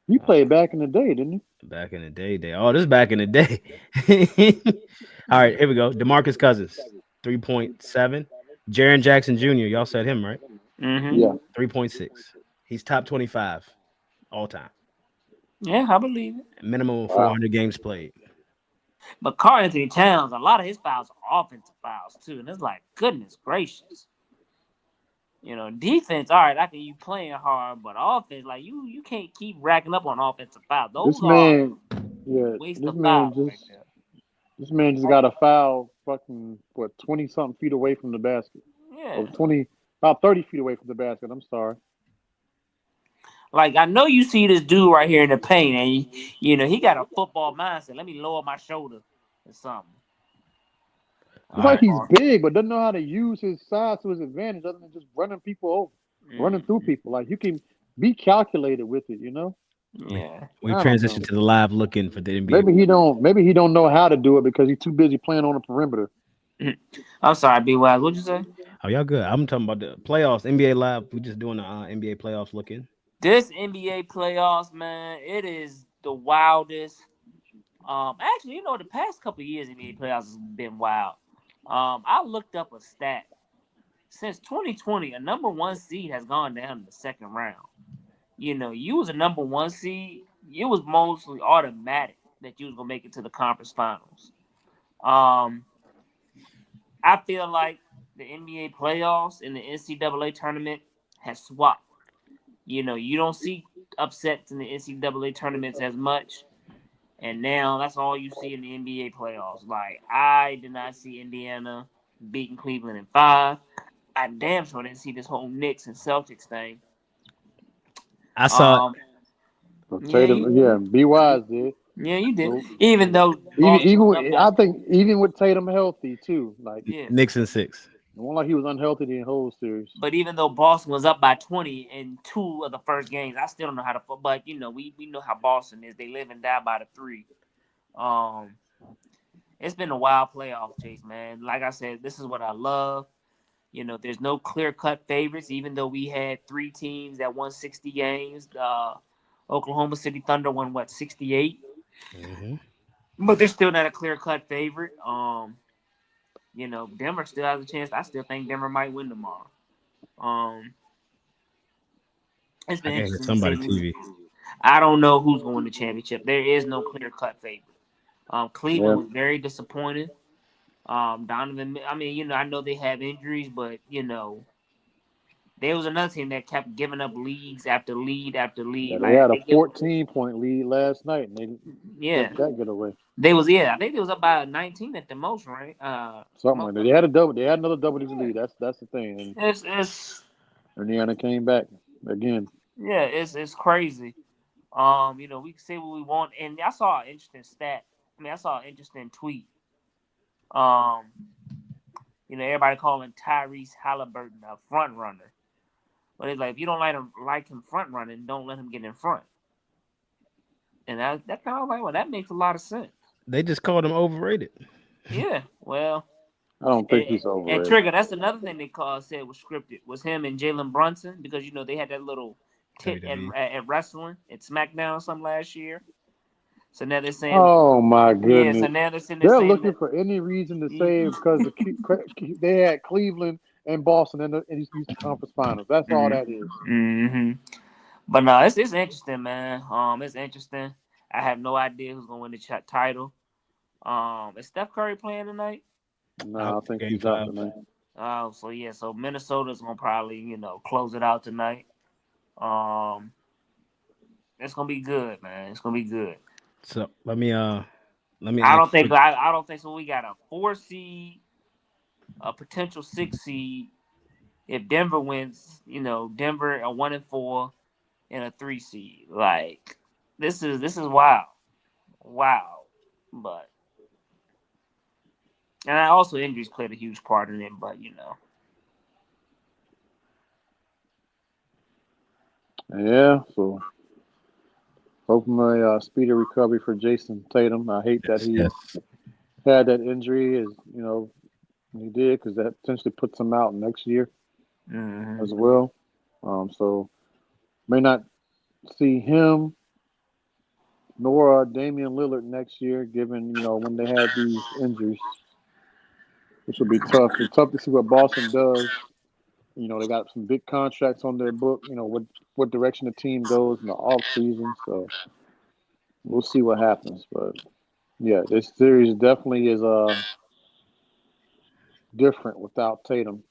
He played back in the day, didn't he? Back in the day. Oh, this is back in the day. All right, here we go. DeMarcus Cousins, 3.7. Jaren Jackson Jr., y'all said him, right? Mm-hmm. Yeah. 3.6. He's top 25 all time. Yeah, I believe it. Minimum of Wow. 400 games played. But Carl Anthony Towns, a lot of his fouls are offensive fouls too, and it's like, goodness gracious. Defense, all right, I can you playing hard, but offense, like you can't keep racking up on offensive fouls. Those This are man, yeah, waste this of man fouls right just there. this man just got a foul fucking 20 something feet away from the basket. Yeah. Or 20 about 30 feet away from the basket. I'm sorry. Like I know you see this dude right here in the paint, and he got a football mindset. Let me lower my shoulder or something. It's like he's big, but doesn't know how to use his size to his advantage other than just running people over, running through people. Like you can be calculated with it, Yeah. We I don't transitioned know. to the live looking for the NBA. Maybe he don't know how to do it because he's too busy playing on the perimeter. I'm sorry, B Wise. What'd you say? Oh, y'all good. I'm talking about the playoffs, NBA live. We're just doing the NBA playoffs looking. This NBA playoffs, man, it is the wildest. Actually, the past couple of years NBA playoffs has been wild. I looked up a stat since 2020, a number 1 seed has gone down in the second round. You know, you was a number 1 seed, it was mostly automatic that you was gonna make it to the conference finals. I feel like the NBA playoffs and the NCAA tournament has swapped. You know, you don't see upsets in the NCAA tournaments as much, and now that's all you see in the NBA playoffs. Like, I did not see Indiana beating Cleveland in 5. I damn sure didn't see this whole Knicks and Celtics thing. I saw it. Um, So yeah, Tatum, you, B Wise did. yeah, you did. So, Even though Boston was up by, I think even with Tatum healthy too, like yeah, Knicks in 6. it wasn't like he was unhealthy the whole series. but even though Boston was up by 20 in 2 of the first games, I still don't know how to. But you know, we know how Boston is. They live and die by the 3. Um, it's been a wild playoff chase, man. Like I said, this is what I love. You know, there's no clear-cut favorites, even though we had 3 teams that won 60 games. Oklahoma City Thunder won, 68? Mm-hmm. But they're still not a clear-cut favorite. You know, Denver still has a chance. I still think Denver might win tomorrow. Um, it's I been can hear interesting to say somebody the least. TV. I don't know who's going to win the championship. There is no clear-cut favorite. Cleveland Yeah. was very disappointing. Donovan, I mean, you know, I know they have injuries, but, you know, there was another team that kept giving up leads after lead after Yeah, lead. they Like had a they give, 14-point lead last night, and they yeah, let that get away. I think they was up by 19 at the most, right? Something like that. They had a double. They had another double-digit lead. That's the thing. And it's Indiana came back again. yeah, it's crazy. You know, we can say what we want, and I saw an interesting stat. I mean, I saw an interesting tweet. Um, you know, everybody calling Tyrese Halliburton a front runner, but it's like if you don't like him front running, don't let him get in front. And that kind of like, well, that makes a lot of sense. They just called him overrated. Yeah, well, I don't think he's and overrated. Trigga, that's another thing they said was scripted was him and Jalen Brunson because you know they had that little tit WWE. at wrestling at SmackDown or something last year. So now they're saying, Oh my yeah. So goodness. now they're saying They're saying looking that. for any reason to say because they had Cleveland and Boston in the Eastern Conference Finals. That's all that is. Mm-hmm. But no, it's interesting, man. It's interesting. I have no idea who's gonna win the title. Is Steph Curry playing tonight? No, I think Game he's out 5. tonight. Oh, so yeah, so Minnesota's gonna probably close it out tonight. Um, it's gonna be good, man. It's gonna be good. So let me I ask don't think you. I don't think so. We got a 4 seed, a potential 6 seed. If Denver wins, Denver a 1-4 and a 3 seed. Like this is wild, but and also injuries played a huge part in it. But Yeah, so hoping a speedy recovery for Jason Tatum. I hate that he Yes. had that injury, as he did, because that potentially puts him out next year as well. So may not see him nor Damian Lillard next year, given when they have these injuries, which will be tough. It's tough to see what Boston does. They got some big contracts on their book. What direction the team goes in the off season. So we'll see what happens. But yeah, this series definitely is different without Tatum.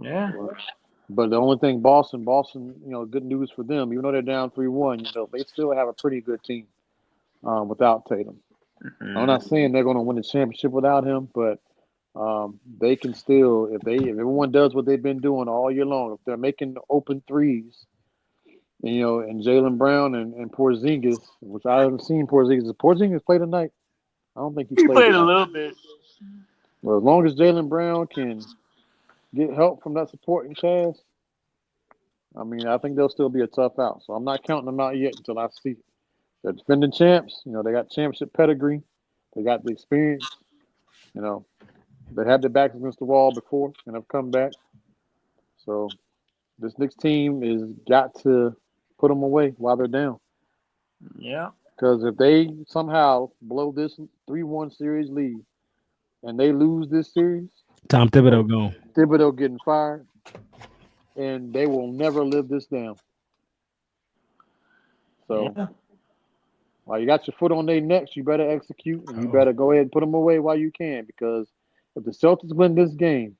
yeah. But the only thing, Boston, good news for them. Even though they're down 3-1, they still have a pretty good team without Tatum. I'm not saying they're going to win the championship without him, but they can still, if everyone does what they've been doing all year long, if they're making open threes, and Jaylen Brown and Porzingis, which I haven't seen Porzingis. Does Porzingis play tonight? I don't think he played played a tonight. little bit. Well, as long as Jaylen Brown can get help from that supporting cast, I mean, I think they'll still be a tough out. So I'm not counting them out yet until I see it. They're defending champs. They got championship pedigree. They got the experience. They had their backs against the wall before and have come back. So this Knicks team is got to put them away while they're down. Yeah. Because if they somehow blow this 3-1 series lead and they lose this series, Tom Thibodeau gone. Thibodeau getting fired, and they will never live this down. So, Yeah. while you got your foot on their necks, you better execute, and you better go ahead and put them away while you can. Because if the Celtics win this game,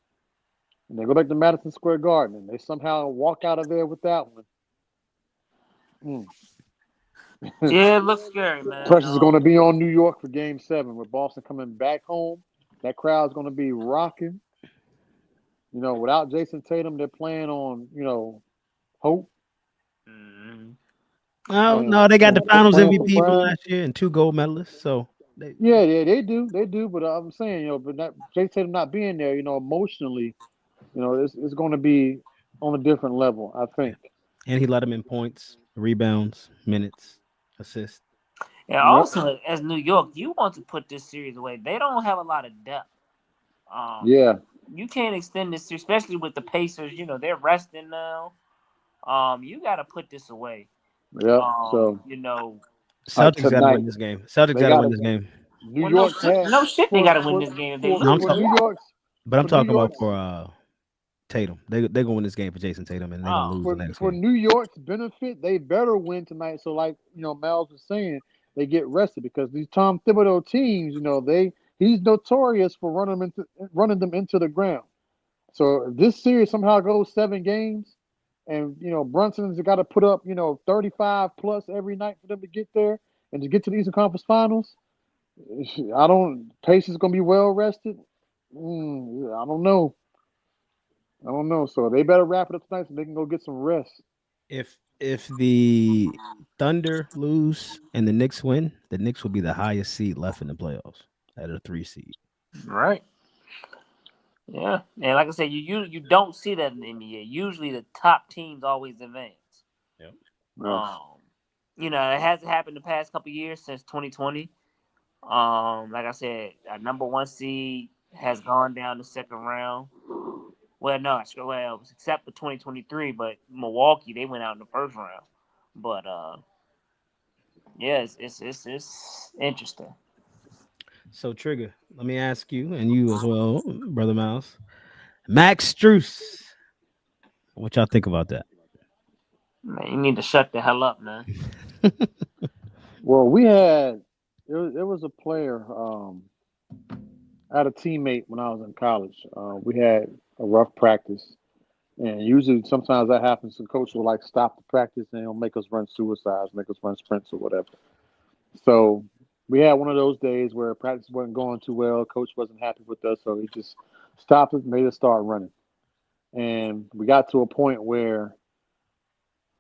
and they go back to Madison Square Garden, and they somehow walk out of there with that one, Yeah, it looks scary, man. pressure's going to be on New York for Game 7, with Boston coming back home. That crowd's going to be rocking. Without Jason Tatum, they're playing on, hope. Mhm. Oh And, no, they got the Finals playing for MVP from pride. last year and 2 gold medalists. So Yeah, they do. But I'm saying, but not Jason Tatum not being there, emotionally, it's going to be on a different level, I think. and he led them in points, rebounds, minutes, assists. And Yep. also, as New York, you want to put this series away. They don't have a lot of depth. Yeah. You can't extend this, especially with the Pacers. They're resting now. You got to put this away. Yep. So Celtics got to win tonight this game. Celtics they got to got win to this game. New well, no York's shit, had no shit. They for got to win for this game if they for, No, I'm lose. for talking, New York's but I'm for New talking about York's for Tatum. They're gonna win this game for Jason Tatum, and they're gonna Oh, lose for the next for game. New York's benefit, they better win tonight. So, like Mallz was saying, they get rested because these Tom Thibodeau teams, he's notorious for running them into the ground. So if this series somehow goes 7 games, and Brunson's got to put up 35 plus every night for them to get there and to get to the Eastern Conference Finals. I don't. Pace is gonna be well rested. I don't know. I don't know. So they better wrap it up tonight so they can go get some rest. If the Thunder lose and the Knicks win, the Knicks will be the highest seed left in the playoffs at a 3 seed. right. Yeah, and like I said, you don't see that in the NBA. Usually, the top teams always advance. Yep. Yes. It hasn't happened the past couple years since 2020. Like I said, our number 1 seed has gone down the second round. Well, no, except for 2023, but Milwaukee they went out in the first round. But yeah, it's interesting. So Trigger, let me ask you, and you as well, brother Miles. Max Struess. What y'all think about that? Man, you need to shut the hell up, man. Well, we had there was a player. I had a teammate when I was in college. We had a rough practice, and usually sometimes that happens. The coach will like stop the practice and he'll make us run suicides, make us run sprints or whatever. So we had one of those days where practice wasn't going too well. Coach wasn't happy with us, so he just stopped it, made us start running. And we got to a point where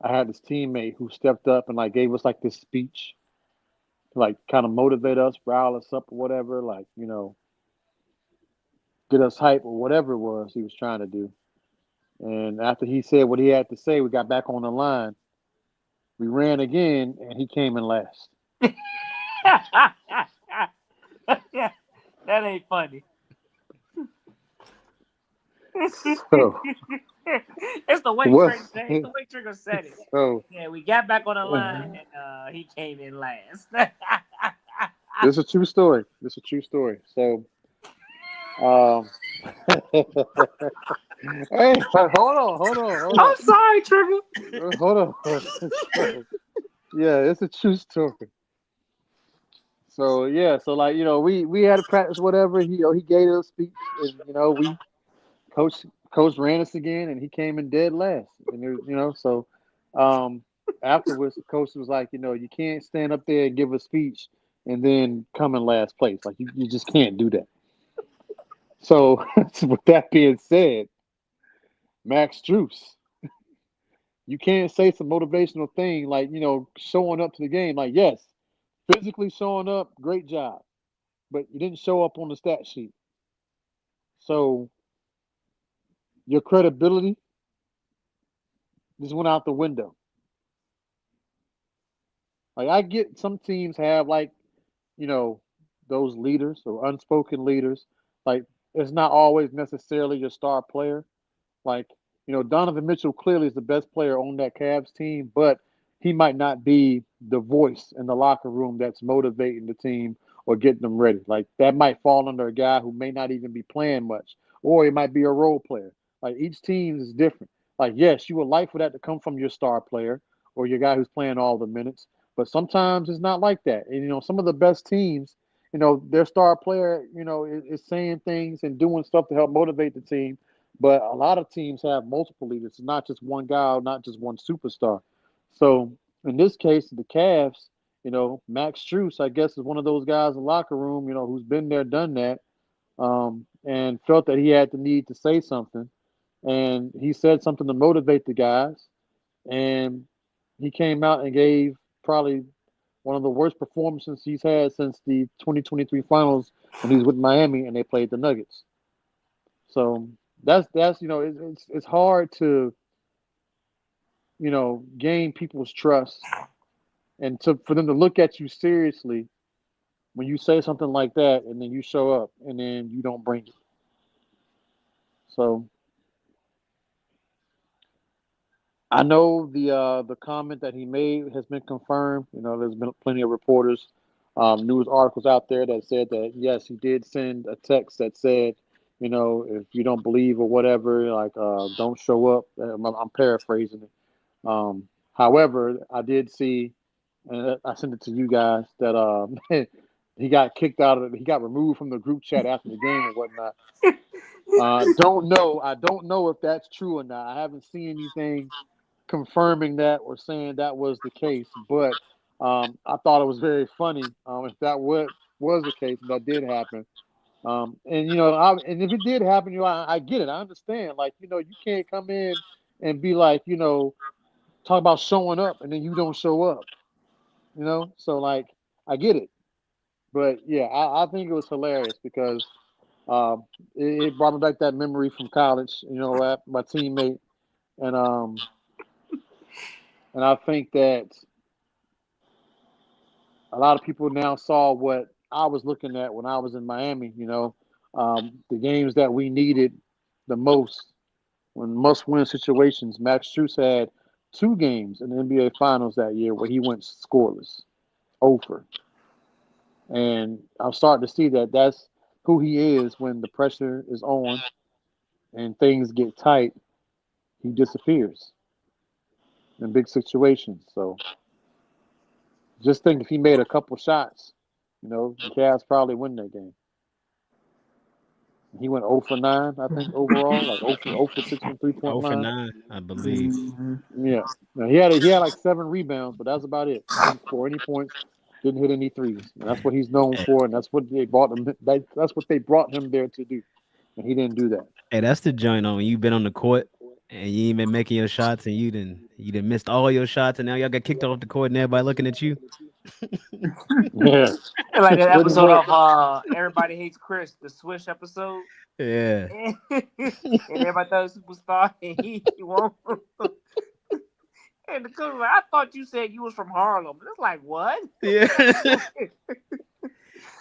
I had this teammate who stepped up and like gave us like this speech, to, like kind of motivate us, rile us up or whatever, like get us hype or whatever it was he was trying to do. And after he said what he had to say, we got back on the line. We ran again, and he came in last. Yeah, that ain't funny. So It's the way what? Trigger said. It's the way Trigger said it. So Yeah, we got back on the line and he came in last. this is a true story. This is a true story. So, hey, hold on. I'm sorry, Trigger. Hold on. So, yeah, it's a true story. So yeah, so like we had a practice, whatever. He gave us a speech, and we coach ran us again, and he came in dead last. And it was, so afterwards, the coach was like, you can't stand up there and give a speech and then come in last place. Like you just can't do that. So with that being said, Max Struess, you can't say some motivational thing like showing up to the game. Like yes, physically showing up, great job, but you didn't show up on the stat sheet. So your credibility just went out the window. Like I get some teams have like, those leaders or unspoken leaders. Like it's not always necessarily your star player. Like, Donovan Mitchell clearly is the best player on that Cavs team, but he might not be the voice in the locker room that's motivating the team or getting them ready. Like that might fall under a guy who may not even be playing much or it might be a role player. Like each team is different. Like yes, you would like for that to come from your star player or your guy who's playing all the minutes, but sometimes it's not like that. And some of the best teams, their star player, is saying things and doing stuff to help motivate the team. But a lot of teams have multiple leaders. It's not just one guy, or not just one superstar. So in this case, the Cavs, Max Strus, I guess, is one of those guys in the locker room, who's been there, done that, and felt that he had the need to say something. And he said something to motivate the guys. And he came out and gave probably one of the worst performances he's had since the 2023 finals when he was with Miami and they played the Nuggets. So that's it's hard to gain people's trust and for them to look at you seriously when you say something like that and then you show up and then you don't bring it. So I know the comment that he made has been confirmed. There's been plenty of reporters, news articles out there that said that yes, he did send a text that said, if you don't believe or whatever, like don't show up. I'm paraphrasing it. However, I did see, and I sent it to you guys that he got kicked out of it. He got removed from the group chat after the game and whatnot. Don't know. I don't know if that's true or not. I haven't seen anything confirming that or saying that was the case, but I thought it was very funny if that was the case and that did happen. And and if it did happen, I get it. I understand. Like you can't come in and be like talk about showing up and then you don't show up. So like I get it, but yeah, I think it was hilarious because it brought me back that memory from college. My teammate and I think that a lot of people now saw what I was looking at when I was in Miami. The games that we needed the most when must-win situations. Max Strus had 2 games in the NBA Finals that year where he went scoreless, over. And I'm starting to see that that's who he is when the pressure is on and things get tight. He disappears in big situations. So just think if he made a couple shots, the Cavs probably win that game. He went 0 for 9, I think, overall, like 0 for 6 from 3-point 0 for line. 9, I believe. Yeah. Now, he had like 7 rebounds, but that's about it. He didn't score any points, didn't hit any threes. And that's what he's known for, and that's what they brought him. That's what they brought him there to do, and he didn't do that. Hey, that's the joint on when you've been on the court and you ain't been making your shots and you done missed all your shots and now y'all got kicked off the court and everybody looking at you. Yeah. Like that Pretty episode much. of Everybody Hates Chris, the Swish episode. Yeah. And everybody thought he was a superstar and he won't. And the coach was like, I thought you said you was from Harlem. It's like, what? Yeah.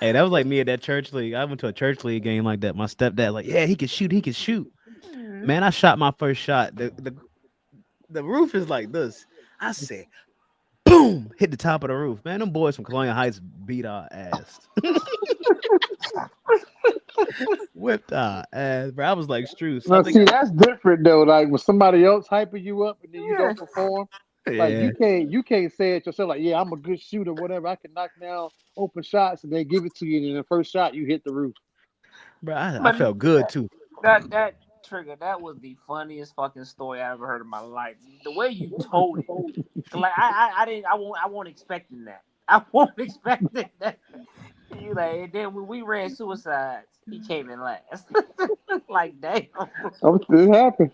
Hey, that was like me at that church league. I went to a church league game like that. My stepdad, like, yeah, he can shoot. He can shoot. Man, I shot my first shot. The roof is like this. I said, boom, hit the top of the roof. Man, them boys from Colonial Heights beat our ass. Whipped our ass, bro. I was like, Strus. Now, see, that's different though. Like when somebody else hyping you up and then you don't perform. Like you can't say it yourself. Like, yeah, I'm a good shooter, whatever. I can knock down open shots, and they give it to you, and in the first shot, you hit the roof. Bro, I felt good too. That Trigger, that was the funniest fucking story I ever heard in my life. The way you told it, like I won't expecting that. I won't expecting that. You like, and then when we ran suicides, he came in last. Like, damn. It happened.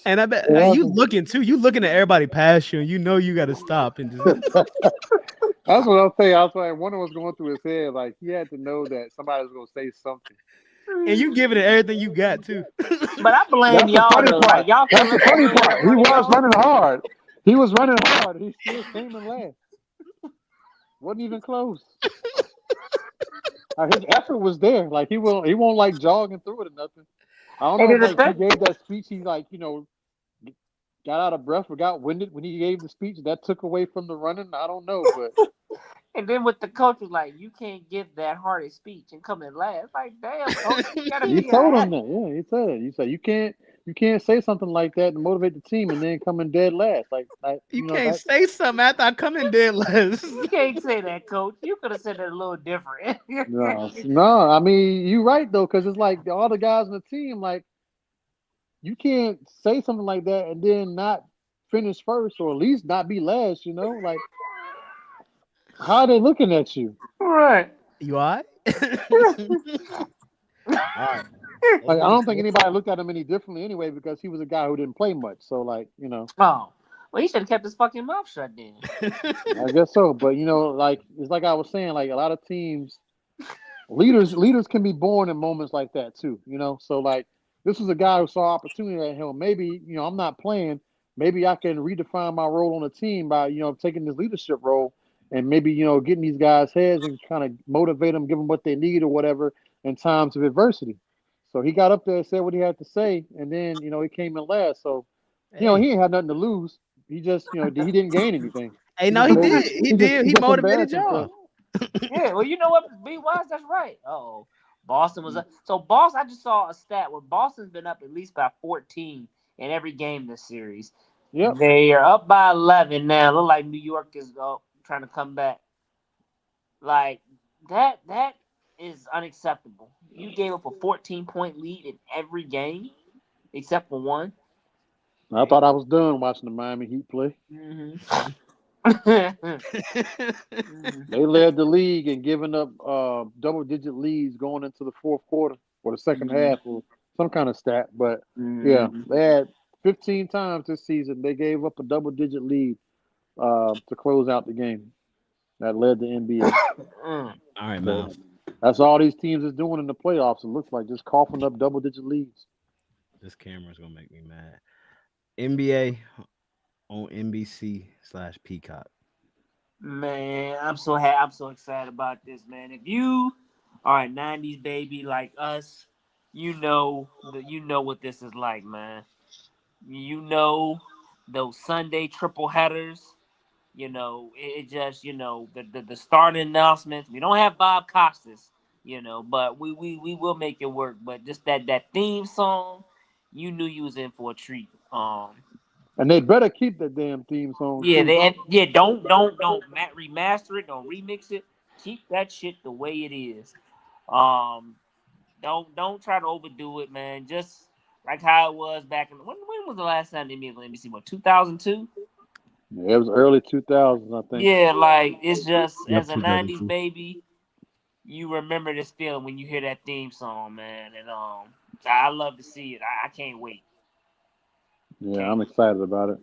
And I bet you looking too. You looking at everybody past you, and you know you got to stop and just. That's what I'm saying. I was like, one was going through his head. Like he had to know that somebody was going to say something. And you giving it everything you got too. But I blame y'all. Like, y'all That's the funny part. He was running hard. He was running hard. He still came in last. Wasn't even close. His effort was there. Like he won't like jogging through it or nothing. I don't know if like, he gave that speech. He like got out of breath or got winded when he gave the speech. That took away from the running. I don't know, but And then with the coach was like, you can't give that hearty speech and come in last. Like, damn, coach, you gotta He be told a him that. Yeah, he said it. He said you can't say something like that to motivate the team and then come in dead last. Like You you know can't that. say something after I come in dead last. You can't say that, coach. You could have said that a little different. No, no. I mean, you right though, because it's like all the guys on the team. Like you can't say something like that and then not finish first or at least not be last. Like how are they looking at you? Right. You all right? All right. Like I don't think Let's anybody looked at him any differently anyway because he was a guy who didn't play much. So like. Oh. Well, he should have kept his fucking mouth shut then. I guess so, but like it's like I was saying, like a lot of teams, leaders can be born in moments like that too. So like this was a guy who saw opportunity at him. Maybe I'm not playing. Maybe I can redefine my role on the team by taking this leadership role and maybe getting these guys' heads and kind of motivate them, give them what they need or whatever in times of adversity. So he got up there and said what he had to say, and then he came in last. So Hey. he ain't had nothing to lose. He just he didn't gain anything. Hey, He no, just he made did. He he just did. he He just motivated embarrassed y'all. himself. Yeah, well, you know what? Be wise, that's right. Oh, Boston was up. So Boston, I just saw a stat where Boston's been up at least by 14 in every game this series. Yep. They are up by 11 now. Look like New York is trying to come back. Like that is unacceptable. You gave up a 14-point lead in every game except for one. I thought I was done watching the Miami Heat play. hmm They led the league in giving up double digit leads going into the fourth quarter or the second half or some kind of stat. But yeah, they had 15 times this season they gave up a double digit lead to close out the game. That led the NBA. All right, But Miles. that's all these teams is doing in the playoffs. It looks like just coughing up double digit leads. This camera's gonna make me mad. NBA on NBC/Peacock. Man, I'm so excited about this, man. If you are a '90s baby like us, you know what this is like, man. You know those Sunday triple headers. It just the starting announcements. We don't have Bob Costas, but we will make it work. But just that theme song, you knew you was in for a treat. And they better keep that damn theme song Yeah, too. don't remaster it, don't remix it. Keep that shit the way it is. Um, don't try to overdo it, man. Just like how it was back in when was the last time they made NBC? What 2002? Yeah, it was early 2000s, I think. Yeah, like it's just Yep, as a '90s 2002. baby, you remember this feeling when you hear that theme song, man. And I love to see it. I can't wait. Yeah, Can't I'm wait. excited about it.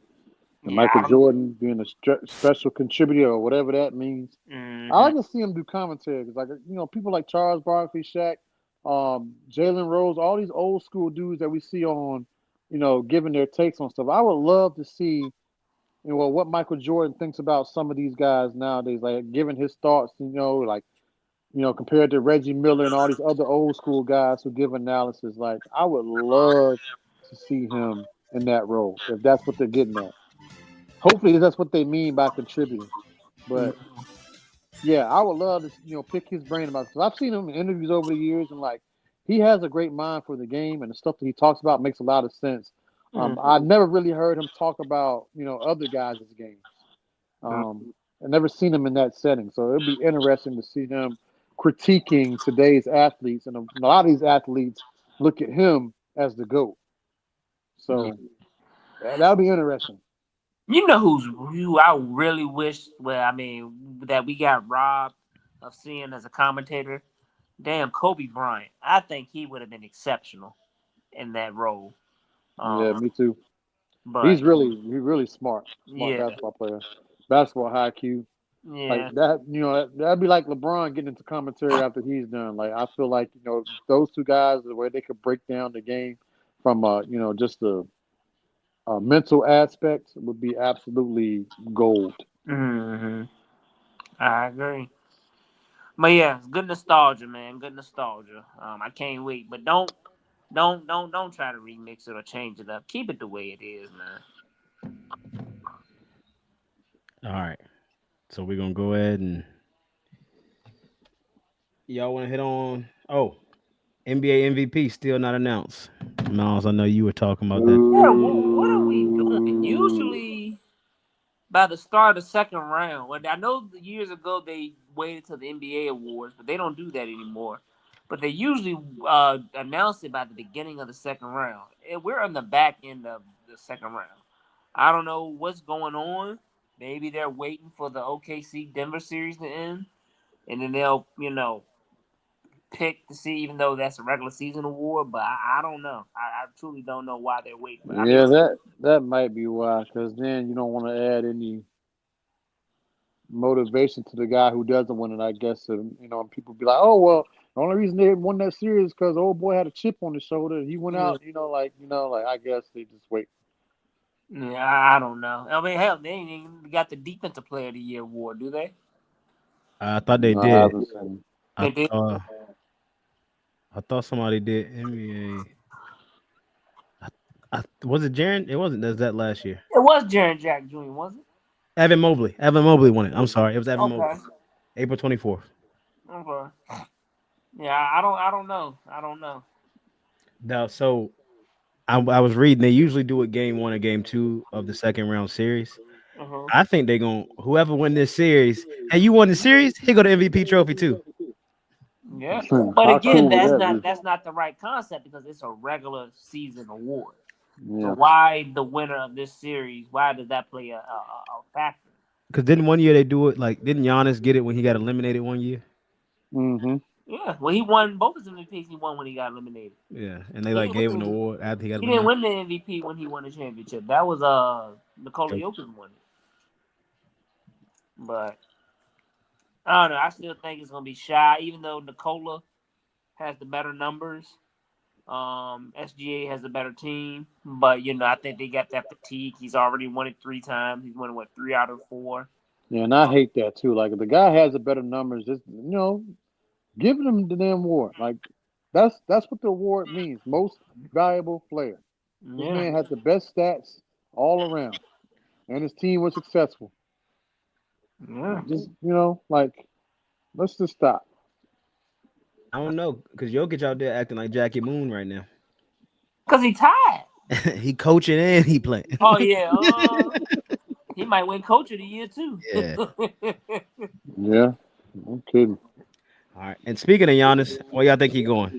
And Yeah, Michael I don't. Jordan being a special contributor or whatever that means. I hmm like to see him do commentary because, like, people like Charles Barkley, Shaq, Jalen Rose, all these old school dudes that we see on, giving their takes on stuff. I would love to see, what Michael Jordan thinks about some of these guys nowadays, like giving his thoughts, like, compared to Reggie Miller and all these other old school guys who give analysis. Like, I would love to see him in that role if that's what they're getting at. Hopefully, that's what they mean by contributing. But yeah, I would love to pick his brain about because I've seen him in interviews over the years and like he has a great mind for the game and the stuff that he talks about makes a lot of sense. I've never really heard him talk about other guys' games. I've never seen him in that setting, so it'd be interesting to see him critiquing today's athletes, and a lot of these athletes look at him as the GOAT. So that would be interesting. You know who I really wish. Well, I mean that we got robbed of seeing as a commentator. Damn, Kobe Bryant. I think he would have been exceptional in that role. Yeah, Um, me too. but He's really smart yeah, basketball player, basketball high IQ. Like yeah. that, that'd be like LeBron getting into commentary after he's done. Like I feel like those two guys, the way they could break down the game from just a mental aspect would be absolutely gold. hmm I agree. But yeah, it's good nostalgia, man. Good nostalgia. I can't wait. But don't try to remix it or change it up. Keep it the way it is, man. All right. So we're gonna go ahead and Y'all want to hit on? Oh, NBA MVP still not announced. Miles, I know you were talking about that. Yeah, what are we doing? Usually by the start of the second round. Well, I know years ago they waited till the NBA awards, but they don't do that anymore. But they usually announce it by the beginning of the second round. And we're on the back end of the second round. I don't know what's going on. Maybe they're waiting for the OKC Denver series to end, and then they'll pick to see, even though that's a regular season award. But I don't know. I truly don't know why they're waiting. But I mean, Yeah, that might be why, because then you don't want to add any motivation to the guy who doesn't win it. I guess, and people be like, "Oh well, the only reason they won that series is because old boy had a chip on his shoulder. He went yeah, out, like I guess they just wait." yeah, I don't know. I mean, hell, they ain't even got the defensive player of the year award, do they? I thought they No, I did. haven't seen. I They did. thought I thought somebody did NBA. Was it Jaren? It wasn't. That's that last year. It was Jaron Jack Jr., was it? Evan Mobley. Evan Mobley won it. I'm sorry. It was Evan Mobley. Okay. April 24th. Okay. Yeah, I don't know. I don't know. Now, so I was reading. They usually do it game one or game two of the second round series. Uh-huh. I think they're gonna whoever win this series. Hey, you won the series? Here go the MVP trophy too. Yeah. But How again, cool would that's that not be? that's not the right concept because it's a regular season award. So Yeah. why the winner of this series? Why does that play a factor? Because didn't one year they do it like didn't Giannis get it when he got eliminated one year? Mm-hmm. Yeah. Well, he won both his MVPs. He won when he got eliminated. Yeah, and they He like didn't gave him win the the, award after he got he didn't eliminated. win the MVP when he won the championship. That was Nikola Joke. Jokic won it. But I don't know. I still think it's gonna be shy, even though Nikola has the better numbers. SGA has a better team, but I think they got that fatigue. He's already won it 3 times. He's won what 3 out of 4. Yeah, and I Um, hate that too. Like if the guy has a better numbers, just give him the damn award. Like that's what the award means. Most valuable player. This yeah, man had the best stats all around, and his team was successful. yeah. Just like let's just stop. I don't know because Jokic out there acting like Jackie Moon right now. Cause he tied. He coaching and he playing. Oh yeah, he might win Coach of the Year too. Yeah. Yeah, I'm kidding. All right. And speaking of Giannis, where y'all think he going?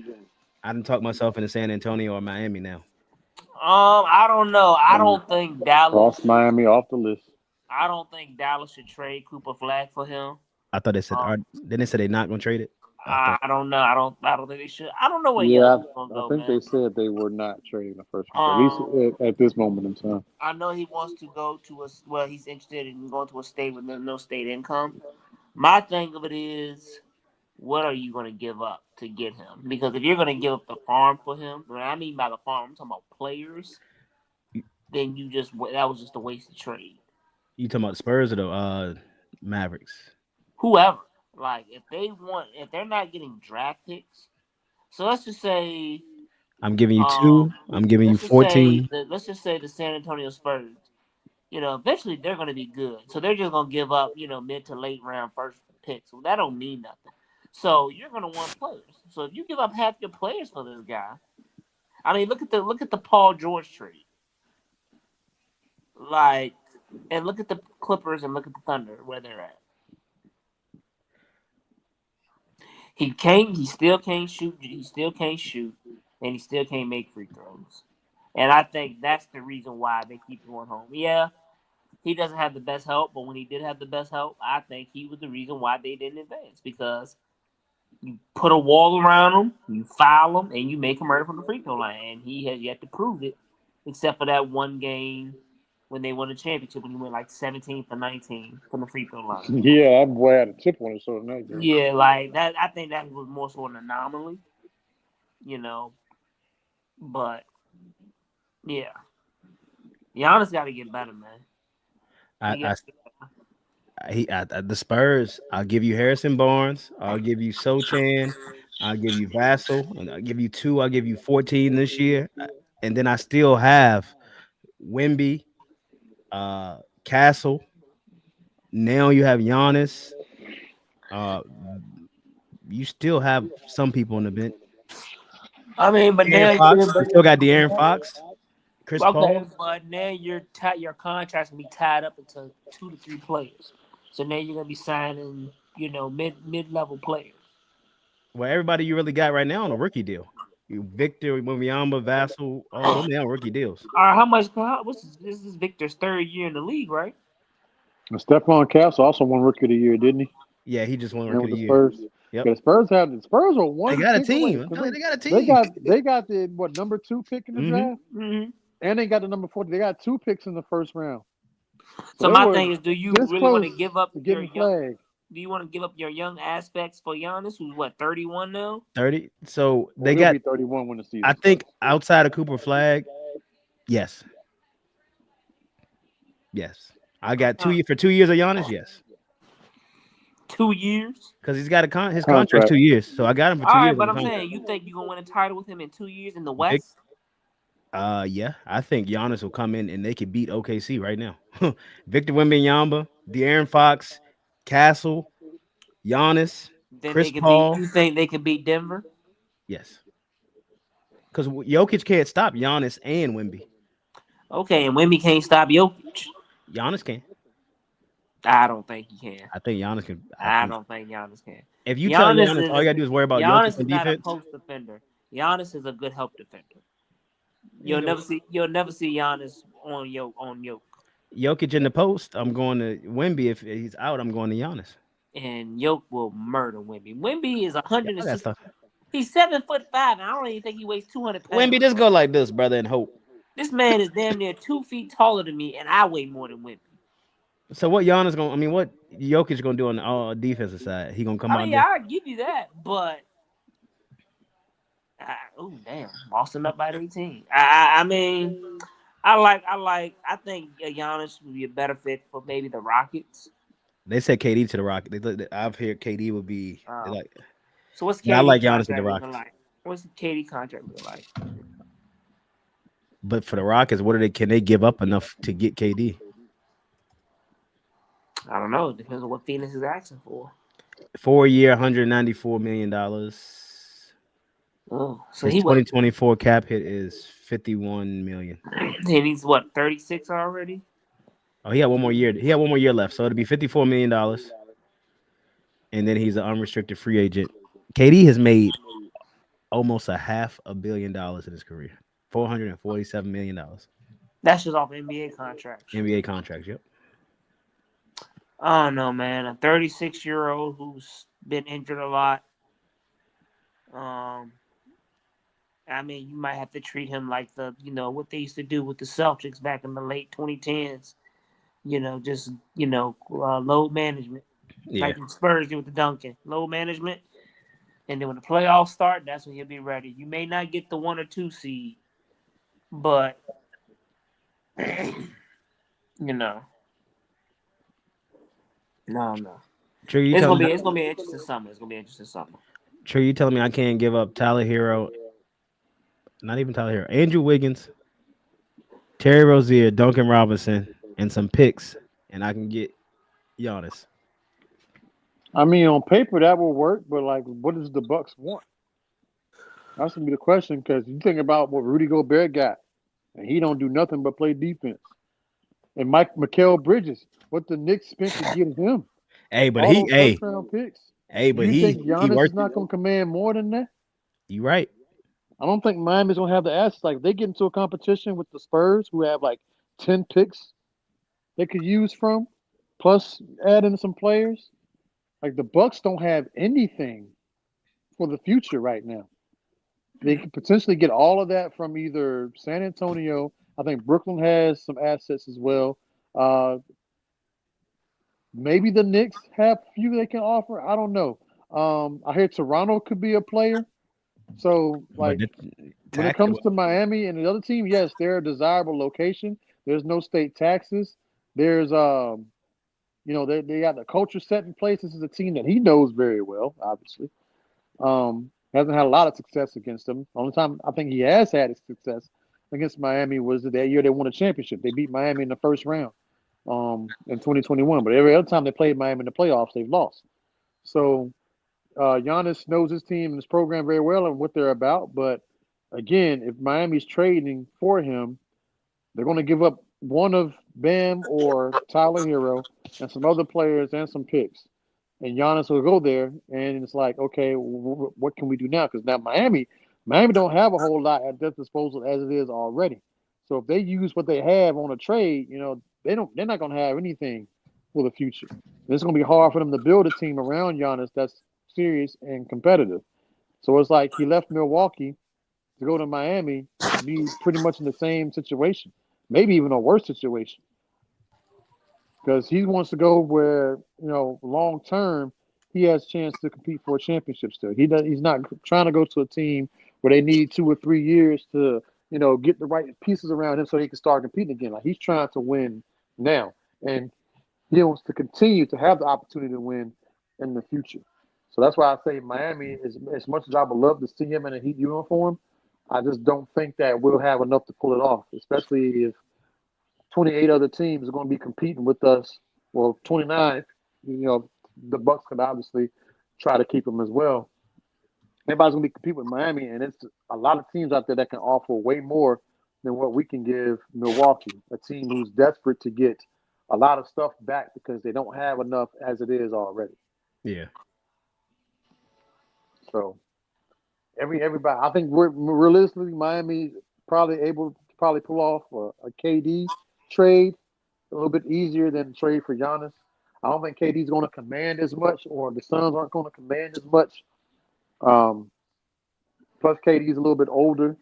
I didn't talk myself into San Antonio or Miami now. I don't know. I Um, don't think Dallas. Cross Miami off the list. I don't think Dallas should trade Cooper Flag for him. I thought they said, Um, then they said they're not gonna trade it. I thought I don't know. I don't think they should. I don't know where Yeah, Giannis gonna I go, think they man. said they were not trading the first one, at least Um, at this moment in time. I know he wants to go to he's interested in going to a state with no state income. My thing of it is, what are you going to give up to get him? Because if you're going to give up the farm for him, what I mean by the farm, I'm talking about players, then that was just a wasted trade. you talking about the Spurs or the Mavericks. Whoever, like, if they're not getting draft picks, so let's just say, I'm giving you um, two. I'm giving you 14. let's just say the San Antonio Spurs. Eventually they're going to be good. So they're just going to give up, mid to late round first picks. So that don't mean nothing. So you're going to want players. So if you give up half your players for this guy, I mean, look at the Paul George trade, like, and look at the Clippers and look at the Thunder where they're at. He still can't shoot. He still can't shoot, and he still can't make free throws. And I think that's the reason why they keep going home. Yeah, he doesn't have the best help, but when he did have the best help, I think he was the reason why they didn't advance because you put a wall around him, you foul him, and you make him run from the free throw line. And he has yet to prove it, except for that one game when they won the championship when he went like 17 for 19 from the free throw line. Yeah, that boy had a chip on his shoulder that game. Yeah, like that. I think that was more so an anomaly, you know. But yeah, Giannis got to get better, man. I, He I, got the Spurs. I'll give you Harrison Barnes. I'll give you Sochan. I'll give you Vassell. And I'll give you two. I'll give you 14 this year. And then I still have Wimby, Castle. Now you have Giannis. Uh, you still have some people on the bench. I mean, but now De'Aaron Fox, you still got De'Aaron Fox, Chris okay, Paul. but now your contract's gonna be tied up into 2 to 3 players. So now you're gonna be signing, mid level players. Well, everybody you really got right now on a rookie deal. You Victor, Wembanyama, Vassell, all them they on rookie deals. All right, how much? This is Victor's 3rd year in the league, right? And Stephon Caps also won Rookie of the Year, didn't he? Yeah, he just won And rookie of with the the year. Spurs. Yep. Yeah, the Spurs are They one got a pick away. team. I'm telling you, they got a They team. got the number 2 pick in the draft, Mm-hmm. and they got the number 40. They got 2 picks in the first round. So they my were thing is, do you this really want to close give up to your getting young? flagged. Do you want to give up your young aspects for Giannis, who's 31 now? 30. So Well, they he'll got be 31 when the season I starts. think outside of Cooper Flag, yes. Yes. I got 2 years for 2 years of Giannis, yes. 2 years. Because he's got his contract's 2 years. So I got him for All 2 right, years on but the I'm contract. saying you think you're gonna win a title with him in 2 years in the Vic, West? yeah. I think Giannis will come in and they could beat OKC right now. Victor Wembanyama, De'Aaron Fox, Castle, Giannis, Then Chris they could beat. Paul. You think they could beat Denver? Yes. Because Jokic can't stop Giannis and Wemby. Okay, and Wemby can't stop Jokic. Giannis can. I don't think he can. I think Giannis can. I don't think Giannis can. If you tell Giannis Giannis all you gotta do is worry about Jokic Giannis on is not a defense, post defender. Giannis is a good help defender. you know, You'll never see Giannis on Jokic. Jokic in the post, I'm going to Wemby. If he's out, I'm going to Giannis. And Jokic will murder Wemby. Wemby is Yeah, that 160. stuff. He's 7'5", and I don't even think he weighs 200 pounds. Wemby, just go like this, brother, and hope. This man is damn near 2 feet taller than me, and I weigh more than Wemby. So what Giannis gonna? I mean, what Jokic gonna do on the defensive side? He gonna come out Yeah, there. I'll give you that, but damn, Boston up by 18. I mean, I think Giannis would be a better fit for maybe the Rockets. They said KD to the Rockets. I've heard KD would be like. So what's KD Yeah, I like Giannis with the contract looking Rockets. like? What's the KD contract looking like? But for the Rockets, what are they? Can they give up enough to get KD? I don't know. It depends on what Phoenix is asking for. 4-year, $194 million. Oh, so His he 2024 cap hit is $51 million. He needs what, 36 already? Oh, he had one more year. He had one more year left, so it'll be $54 million. And then he's an unrestricted free agent. KD has made almost $500 million in his career. $447 million. That's just off NBA contracts. NBA contracts, yep. I don't know, man. A 36-year-old who's been injured a lot. I mean, you might have to treat him like what they used to do with the Celtics back in the late 2010s. Load management. Yeah. Like the Spurs did with the Duncan. Load management. And then when the playoffs start, that's when he'll be ready. You may not get the 1 or 2 seed, but No. Trigga, It's gonna be an interesting summer. Trigga, you telling me I can't give up Tyler Hero? Not even Tyler Hero. Andrew Wiggins, Terry Rozier, Duncan Robinson, and some picks, and I can get Giannis. I mean, on paper that will work, but like, what does the Bucks want? That's gonna be the question, because you think about what Rudy Gobert got, and he don't do nothing but play defense. And Mikal Bridges, what the Knicks spent to get him? Hey, but All those first-round picks. Hey, but you think he Giannis worked. is not gonna command more than that? You right. I don't think Miami's gonna have the assets. Like, if they get into a competition with the Spurs, who have like 10 picks they could use from, plus add in some players. Like, the Bucks don't have anything for the future right now. They could potentially get all of that from either San Antonio. I think Brooklyn has some assets as well. Maybe the Knicks have a few they can offer. I don't know. I hear Toronto could be a player. So, like, when it comes to Miami and the other team, yes, they're a desirable location. There's no state taxes. There's, they got the culture set in place. This is a team that he knows very well, obviously. Hasn't had a lot of success against them. The only time I think he has had success against Miami was that year they won a championship. They beat Miami in the first round in 2021. But every other time they played Miami in the playoffs, they've lost. So Giannis knows his team and his program very well and what they're about. But again, if Miami's trading for him, they're going to give up one of Bam or Tyler Hero and some other players and some picks. And Giannis will go there, and it's like, okay, what can we do now? Because now Miami don't have a whole lot at their disposal as it is already. So if they use what they have on a trade, they're not going to have anything for the future. It's going to be hard for them to build a team around Giannis that's serious and competitive. So it's like he left Milwaukee to go to Miami to be pretty much in the same situation, maybe even a worse situation, because he wants to go where long term he has a chance to compete for a championship. Still, he's not trying to go to a team where they need 2 or 3 years to get the right pieces around him so he can start competing again. Like, he's trying to win now, and he wants to continue to have the opportunity to win in the future. So that's why I say Miami is, as much as I would love to see him in a Heat uniform, I just don't think that we'll have enough to pull it off, especially if 28 other teams are going to be competing with us. Well, 29, the Bucks could obviously try to keep them as well. Everybody's going to be competing with Miami, and it's a lot of teams out there that can offer way more than what we can give Milwaukee, a team who's desperate to get a lot of stuff back because they don't have enough as it is already. Yeah. So everybody, I think we're realistically Miami probably able to pull off a KD trade a little bit easier than trade for Giannis. I don't think KD's going to command as much, or the Suns aren't going to command as much. Plus, KD's a little bit older,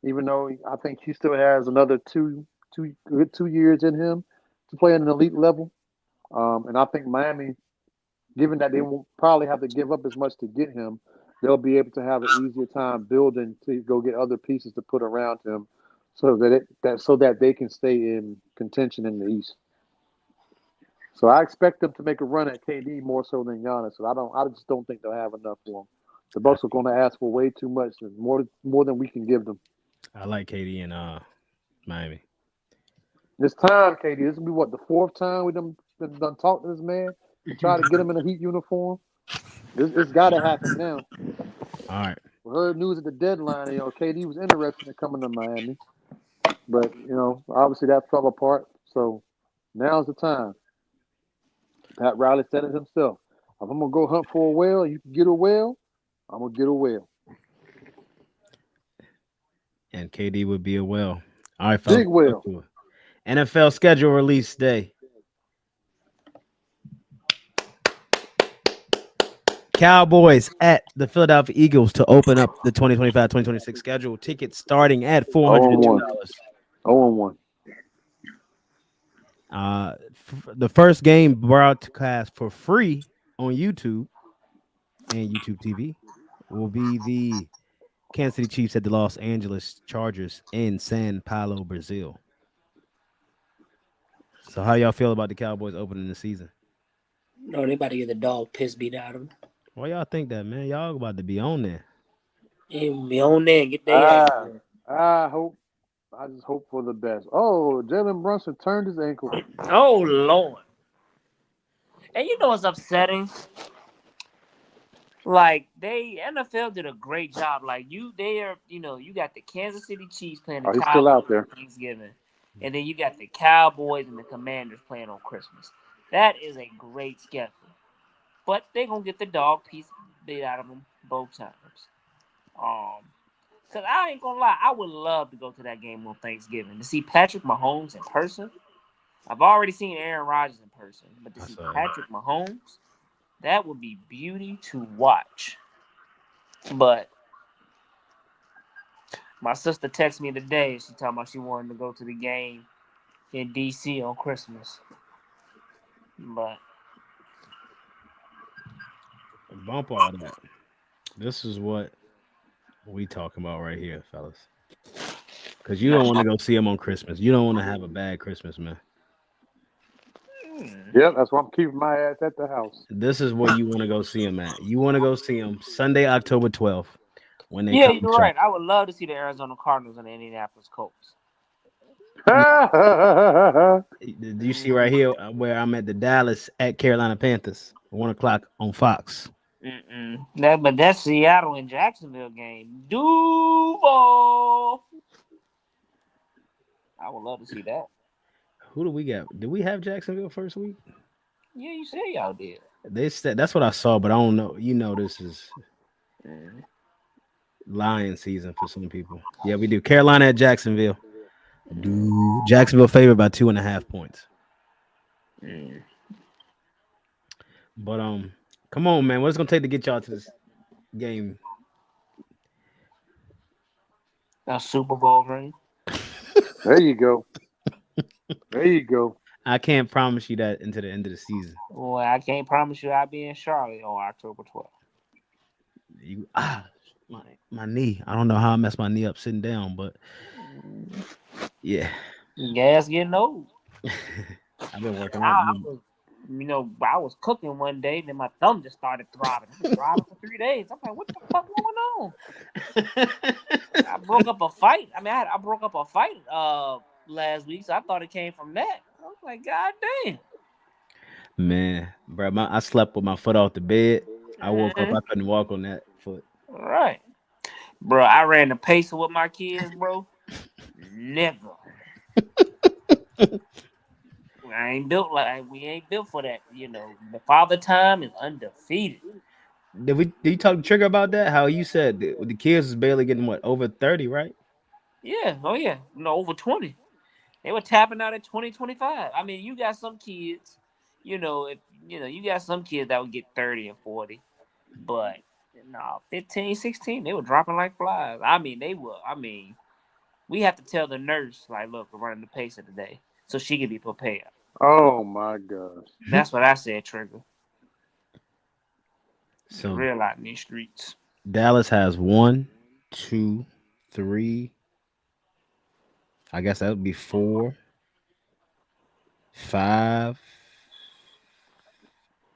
even though I think he still has another good 2 years in him to play at an elite level. And I think Miami, given that they won't probably have to give up as much to get him, they'll be able to have an easier time building to go get other pieces to put around him, so that they can stay in contention in the East. So I expect them to make a run at KD more so than Giannis. So I just don't think they'll have enough for him. The Bucks are going to ask for way too much, more than we can give them. I like KD in Miami. This time, KD, this will be what, the fourth time we done talked to this man and try to get him in a Heat uniform. It's got to happen now. All right. We heard news at the deadline. KD was interested in coming to Miami, but obviously that fell apart. So now's the time. Pat Riley said it himself. If I'm gonna go hunt for a whale, you can get a whale. I'm gonna get a whale. And KD would be a whale. All right, fellas. Big whale. NFL schedule release day. Cowboys at the Philadelphia Eagles to open up the 2025-2026 schedule. Tickets starting at $402. 0-1. The first game broadcast for free on YouTube and YouTube TV will be the Kansas City Chiefs at the Los Angeles Chargers in São Paulo, Brazil. So how y'all feel about the Cowboys opening the season? No, they about to get the dog piss beat out of them. Why y'all think that, man? Y'all about to be on there. Yeah, be on there and get their I just hope for the best. Oh, Jalen Brunson turned his ankle. Oh, Lord. And you know what's upsetting? Like, NFL did a great job. Like, you got the Kansas City Chiefs playing the He's Cowboys still out there. on Thanksgiving. And then you got the Cowboys and the Commanders playing on Christmas. That is a great schedule. But they're going to get the dog piece beat out of them both times. Because I ain't going to lie, I would love to go to that game on Thanksgiving to see Patrick Mahomes in person. I've already seen Aaron Rodgers in person, but to see Patrick Mahomes, that would be beauty to watch. But my sister texted me today. She talking about she wanted to go to the game in D.C. on Christmas. But bump all that. This is what we talking about right here, fellas. Because you don't want to go see him on Christmas. You don't want to have a bad Christmas, man. Yeah, that's why I'm keeping my ass at the house. This is where you want to go see him at. You want to go see him Sunday, October 12th. When they yeah, you're right. I would love to see the Arizona Cardinals and the Indianapolis Colts. Do you see right here where I'm at the Dallas at Carolina Panthers, 1 o'clock on Fox? But that's Seattle and Jacksonville game. Duval. I would love to see that. Who do we got? Did we have Jacksonville first week? Yeah, you said y'all did. They said that's what I saw, but I don't know. You know, this is Mm. lion season for some people. Yeah, we do. Carolina at Jacksonville. Do Jacksonville favored by 2.5 points. Mm. But come on, man. What's it gonna take to get y'all to this game? A Super Bowl ring. There you go. There you go. I can't promise you that into the end of the season. Well, I can't promise you I'll be in Charlotte on October 12th. You my knee. I don't know how I messed my knee up sitting down, but yeah. Gas getting old. I've been working I out. was, I was cooking one day, then my thumb just started throbbing. I've been throbbing for 3 days. I'm like, what the fuck going on? I broke up a fight. I broke up a fight last week, so I thought it came from that. I was like, God damn. Man, bro, I slept with my foot off the bed. I woke up, I couldn't walk on that foot. All right. Bro, I ran the pacer with my kids, bro. Never. We ain't built for that. The father time is undefeated. Did you talk to Trigga about that? How you said the kids was barely getting what, over 30, right? Yeah. Oh yeah. Over 20. They were tapping out at 20, 25. I mean, you got some kids, if you got some kids that would get 30 and 40, but 15, 16, they were dropping like flies. We have to tell the nurse, like, look, we're running the pacer today, so she can be prepared. Oh my gosh. That's what I said, Trigger. So real out in these streets. Dallas has 1, 2, 3. I guess that would be 4, 5,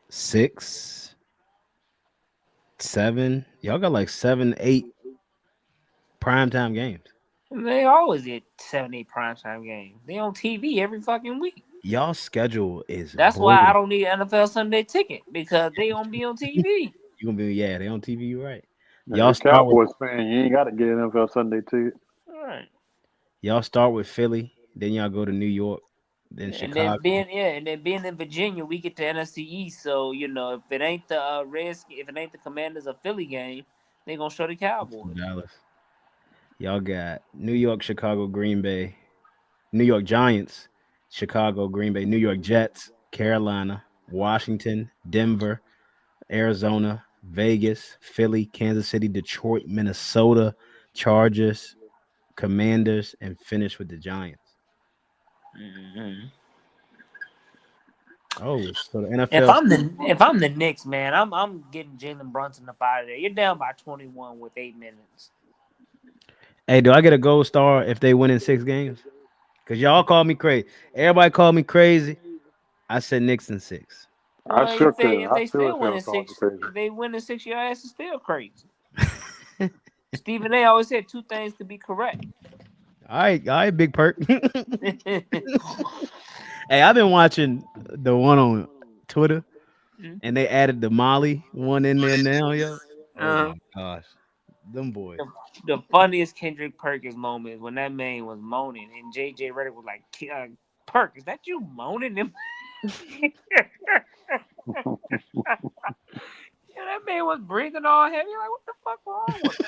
6, 7. Y'all got like 7, 8 primetime games. They always get 7, 8 primetime games. They on TV every fucking week. Y'all schedule is. That's why I don't need an NFL Sunday ticket, because they gonna be on TV. You gonna be they on TV. You're right. Y'all Cowboys fan, you ain't got to get an NFL Sunday ticket. All right. Y'all start with Philly, then y'all go to New York, then Chicago. And then being in Virginia, we get to NFC East. So if it ain't the if it ain't the Commanders of Philly game, they gonna show the Cowboys. Dallas. Y'all got New York, Chicago, Green Bay, New York Giants, Chicago, Green Bay, New York Jets, Carolina, Washington, Denver, Arizona, Vegas, Philly, Kansas City, Detroit, Minnesota, Chargers, Commanders, and finish with the Giants. Mm-hmm. Oh, so the NFL. If I'm the Knicks, man, I'm getting Jalen Brunson up out of there. You're down by 21 with 8 minutes. Hey, do I get a gold star if they win in 6 games? Because y'all call me crazy. Everybody called me crazy. I said Knicks in 6. Well, if they still win in 6, if they win in 6, your ass is still crazy. Stephen A. always said 2 things could be correct. All right, Big Perk. Hey, I've been watching the one on Twitter, and they added the Molly one in there now, yo. Oh my gosh, them boys. The funniest Kendrick Perkins moment is when that man was moaning, and JJ Redick was like, "Perk, is that you moaning?" That man was breathing all heavy. Like, what the fuck wrong with him?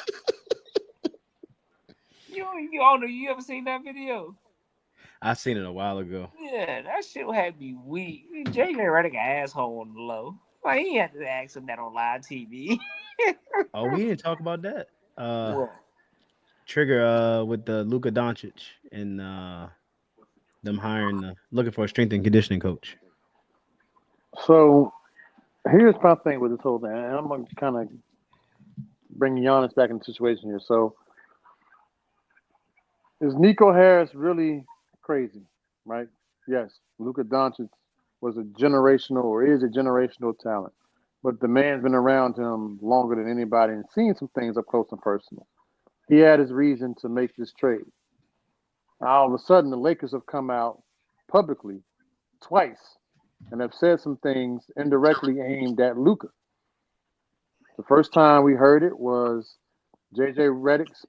You ever seen that video? I seen it a while ago. Yeah, that shit had me weak. JJ Redick an asshole on the low. Like, he had to ask him that on live TV. Oh, we didn't talk about that. Trigga with the Luka Doncic and them hiring looking for a strength and conditioning coach. So here's my thing with this whole thing, and I'm gonna kind of bring Giannis back in the situation here. So is Nico Harris really crazy? Right? Yes, Luka Doncic was a generational or is a generational talent, but the man's been around him longer than anybody and seen some things up close and personal. He had his reason to make this trade. All of a sudden, the Lakers have come out publicly twice and have said some things indirectly aimed at Luka. The first time we heard it was JJ Redick's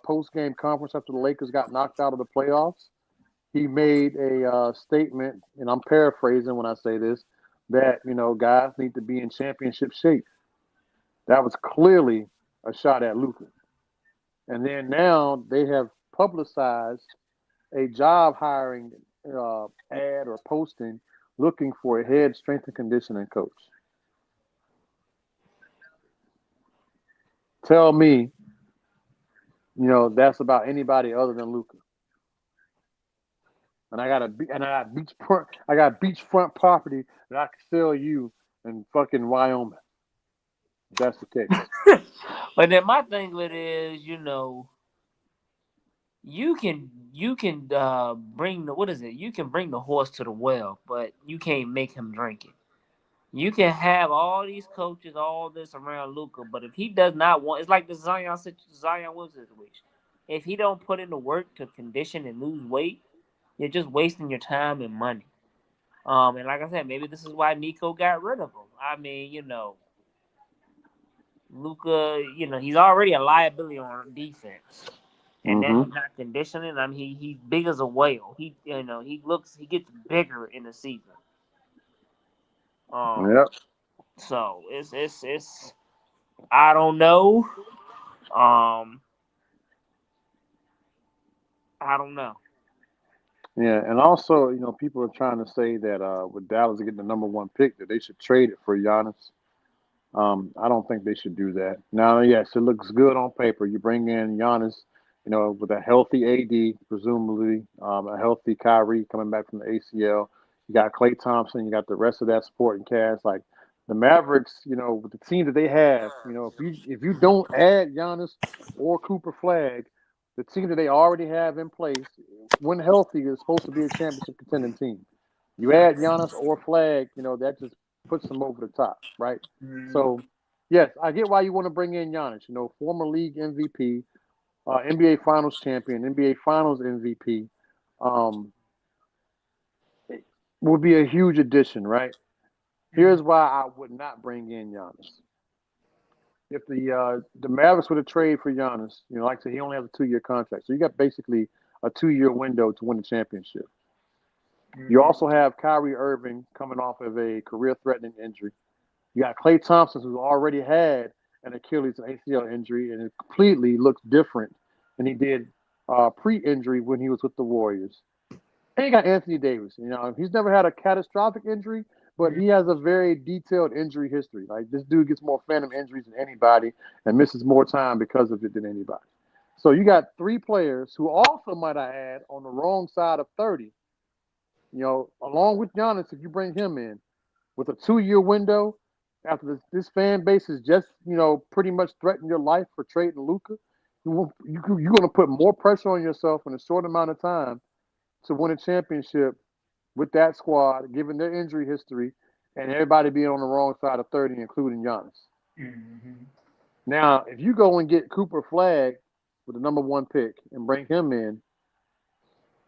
post-game conference after the Lakers got knocked out of the playoffs. He made a statement, and I'm paraphrasing when I say this, that, guys need to be in championship shape. That was clearly a shot at Luka. And then now they have publicized a job hiring ad or posting looking for a head strength and conditioning coach. Tell me, that's about anybody other than Luka. And I got beachfront property that I can sell you in fucking Wyoming. If that's the case. But then my thing with it is, you can bring you can bring the horse to the well, but you can't make him drink it. You can have all these coaches, all this around Luka, but if he does not want, it's like the Zion Wilson situation. If he don't put in the work to condition and lose weight, you're just wasting your time and money. And like I said, maybe this is why Nico got rid of him. I mean, Luka, he's already a liability on defense. And then he's not conditioning. I mean, he's big as a whale. He gets bigger in the season. Yep. So it's I don't know. I don't know. Yeah, and also, people are trying to say that with Dallas getting the number 1 pick, that they should trade it for Giannis. I don't think they should do that. Now, yes, it looks good on paper. You bring in Giannis, with a healthy AD, presumably, a healthy Kyrie coming back from the ACL. You got Klay Thompson. You got the rest of that supporting cast. Like the Mavericks, with the team that they have, if you don't add Giannis or Cooper Flag, the team that they already have in place, when healthy, is supposed to be a championship contending team. You add Giannis or Flag, that just puts them over the top, right? So, yes, I get why you want to bring in Giannis. Former league MVP, NBA Finals champion, NBA Finals MVP, would be a huge addition, right? Here's why I would not bring in Giannis. If the Mavericks were to trade for Giannis, like I said, he only has a 2-year contract, so you got basically a 2-year window to win the championship. You also have Kyrie Irving coming off of a career-threatening injury. You got Klay Thompson, who already had an Achilles and ACL injury, and it completely looks different than he did pre-injury when he was with the Warriors. And you got Anthony Davis. He's never had a catastrophic injury, but he has a very detailed injury history. Like, this dude gets more phantom injuries than anybody and misses more time because of it than anybody. So you got 3 players who also, might I add, on the wrong side of 30. Along with Giannis, if you bring him in with a 2-year window, after this fan base has just, pretty much threatened your life for trading Luka, you're going to put more pressure on yourself in a short amount of time to win a championship with that squad, given their injury history, and everybody being on the wrong side of 30, including Giannis. Now, if you go and get Cooper Flag with the number 1 pick and bring him in,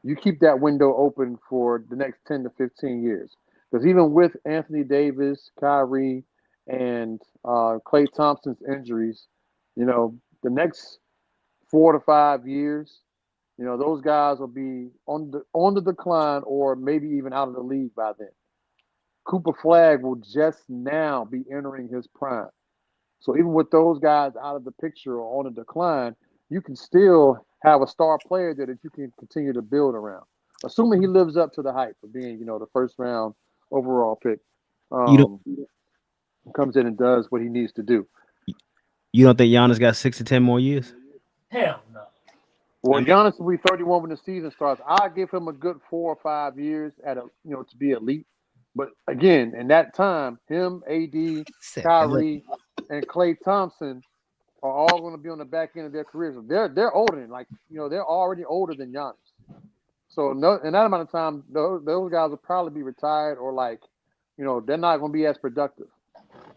you keep that window open for the next 10 to 15 years. Because even with Anthony Davis, Kyrie, and Klay Thompson's injuries, the next 4 to 5 years, those guys will be on the decline or maybe even out of the league by then. Cooper Flag will just now be entering his prime. So even with those guys out of the picture or on the decline, you can still have a star player that you can continue to build around, assuming he lives up to the hype of being, the first round overall pick. Comes in and does what he needs to do. You don't think Giannis got 6 to 10 more years? Hell no. Well, Giannis will be 31 when the season starts. I'll give him a good 4 or 5 years to be elite. But again, in that time, him, AD, Kyrie, and Klay Thompson are all going to be on the back end of their careers. They're older than they're already older than Giannis. So in that amount of time, those guys will probably be retired or they're not going to be as productive.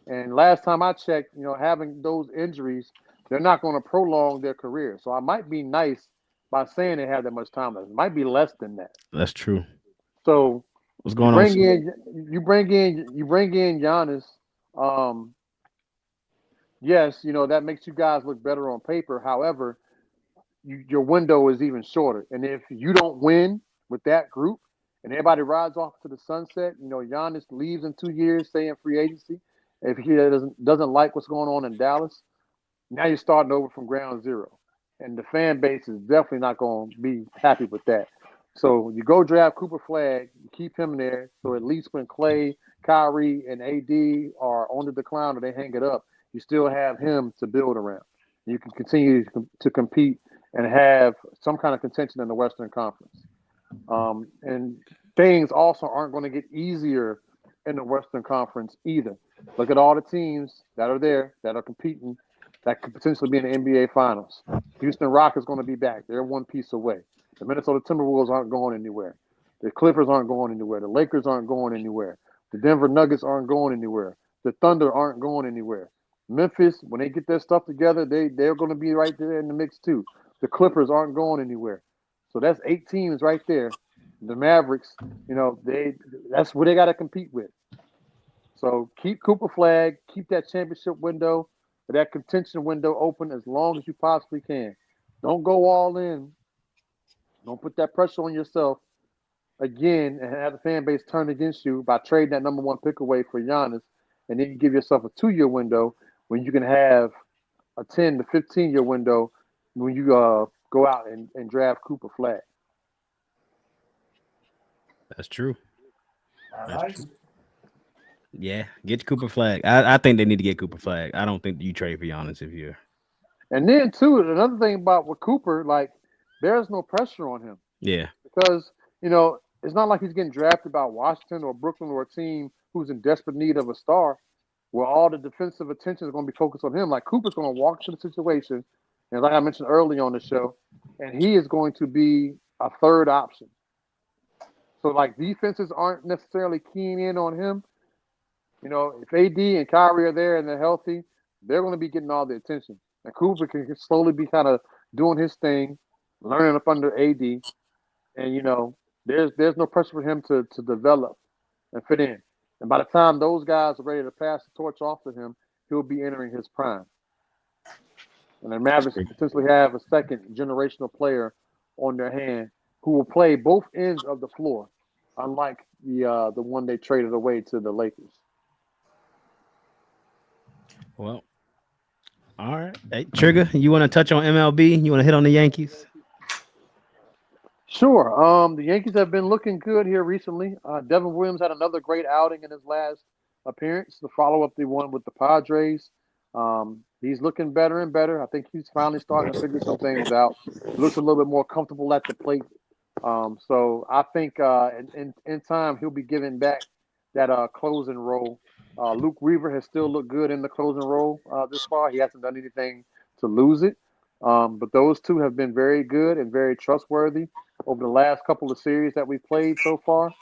And last time I checked, having those injuries, they're not going to prolong their career. So I might be nice by saying they have that much time left. It might be less than that. That's true. So what's going on? You bring in Giannis. yes, that makes you guys look better on paper. However, your window is even shorter. And if you don't win with that group and everybody rides off to the sunset, Giannis leaves in 2 years, say in free agency. If he doesn't like what's going on in Dallas, now you're starting over from ground zero. And the fan base is definitely not going to be happy with that. So you go draft Cooper Flag, you keep him there. So at least when Clay, Kyrie, and AD are on the decline or they hang it up, you still have him to build around. You can continue to compete and have some kind of contention in the Western Conference. And things also aren't going to get easier in the Western Conference either. Look at all the teams that are there that are competing that could potentially be in the NBA Finals. Houston Rockets going to be back. They're one piece away. The Minnesota Timberwolves aren't going anywhere. The Clippers aren't going anywhere. The Lakers aren't going anywhere. The Denver Nuggets aren't going anywhere. The Thunder aren't going anywhere. Memphis, when they get their stuff together, they're going to be right there in the mix too. The Clippers aren't going anywhere. So that's 8 teams right there. The Mavericks, that's what they got to compete with. So keep Cooper Flag, keep that championship window, that contention window open as long as you possibly can. Don't go all in. Don't put that pressure on yourself again and have the fan base turn against you by trading that number 1 pick away for Giannis, and then you give yourself a 2-year window when you can have a 10 to 15-year window when you go out and draft Cooper Flag. That's true. I That's like true. it. Yeah, get Cooper Flag. I think they need to get Cooper Flag. I don't think you trade for Giannis if you're. And then too, another thing about with Cooper, like there's no pressure on him Yeah, because it's not like he's getting drafted by Washington or Brooklyn or a team who's in desperate need of a star, where all the defensive attention is going to be focused on him. Like Cooper's going to walk into the situation, and like I mentioned early on the show, and he is going to be a third option. So like defenses aren't necessarily keying in on him. If AD and Kyrie are there and they're healthy, they're going to be getting all the attention. And Cooper can slowly be kind of doing his thing, learning up under AD, and there's no pressure for him to develop and fit in. And by the time those guys are ready to pass the torch off to him, he'll be entering his prime. And the that's Mavericks true. potentially have a second generational player on their hand who will play both ends of the floor, unlike the one they traded away to the Lakers. Well, all right. Hey, Trigger, you want to touch on MLB? You want to hit on the Yankees? Sure. The Yankees have been looking good here recently. Devin Williams had another great outing in his last appearance to follow up the one with the Padres. He's looking better and better. I think he's finally starting to figure some things out. He looks a little bit more comfortable at the plate. So I think in time he'll be giving back that closing role. Luke Weaver has still looked good in the closing role this far. He hasn't done anything to lose it. But those two have been very good and very trustworthy over the last couple of series that we've played so far.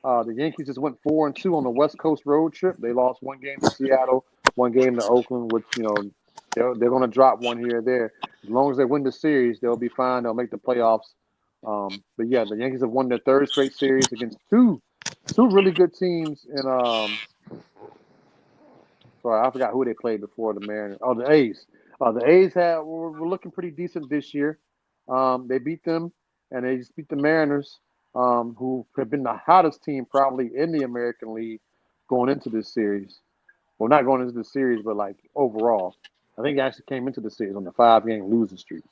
The Yankees just went 4-2 on the West Coast road trip. They lost one game to Seattle, one game to Oakland, which they're going to drop one here or there. As long as they win the series, they'll be fine. They'll make the playoffs. But yeah, the Yankees have won their third straight series against two really good teams. And sorry, I forgot who they played before the Mariners. Oh, the A's. The A's were looking pretty decent this year. They beat them, and they just beat the Mariners, who have been the hottest team probably in the American League going into this series. Well, not going into the series, but like overall. I think they actually came into the series on the 5-game losing streak.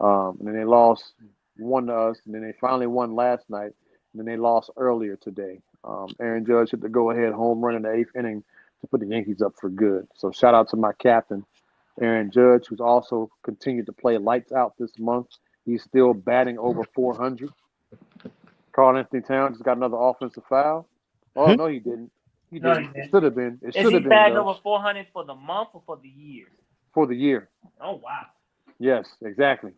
And then they lost one to us, and then they finally won last night, and then they lost earlier today. Aaron Judge hit the go-ahead home run in the 8th inning to put the Yankees up for good. So shout out to my captain, Aaron Judge, who's also continued to play lights out this month. He's still batting over 400. Carl Anthony Towns just got another offensive foul. Oh, no, he didn't. He No, didn't. he It didn't. should have been. It Is should he have been, batting though, over 400 for the month or for the year? for the year. Oh, wow. Yes, exactly.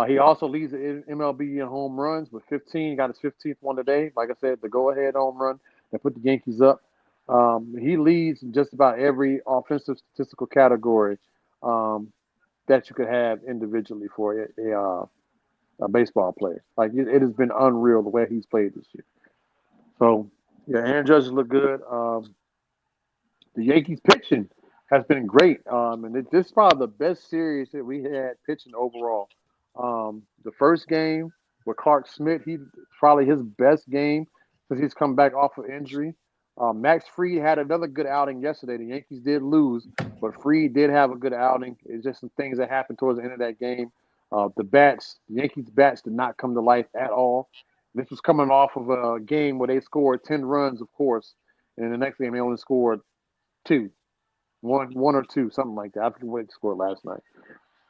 He also leads the MLB in home runs with 15. He got his 15th one today. Like I said, the go-ahead home run that put the Yankees up. He leads in just about every offensive statistical category that you could have individually for a baseball player. Like it has been unreal the way he's played this year. So yeah, Aaron Judge look good. The Yankees pitching has been great. This is probably the best series that we had pitching overall. The first game with Clark Smith, he probably his best game since he's come back off of injury. Max Fried had another good outing yesterday. The Yankees did lose, but Fried did have a good outing. It's just some things that happened towards the end of that game. The Yankees bats did not come to life at all. This was coming off of a game where they scored 10 runs, of course, and the next game they only scored two. One or two, something like that. I forget what they scored last night.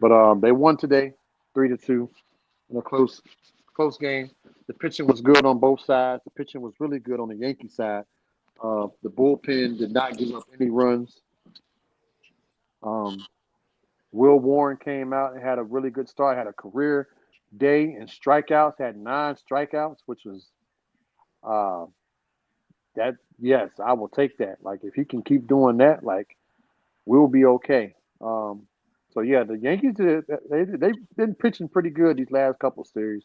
But they won today, 3-2, in a close game. The pitching was good on both sides. The pitching was really good on the Yankee side. The bullpen did not give up any runs. Will Warren came out and had a really good start. Had a career day in strikeouts. Had 9 strikeouts, which was uh, that. Yes, I will take that. Like if he can keep doing that, like we'll be okay. So yeah, the Yankees they've been pitching pretty good these last couple series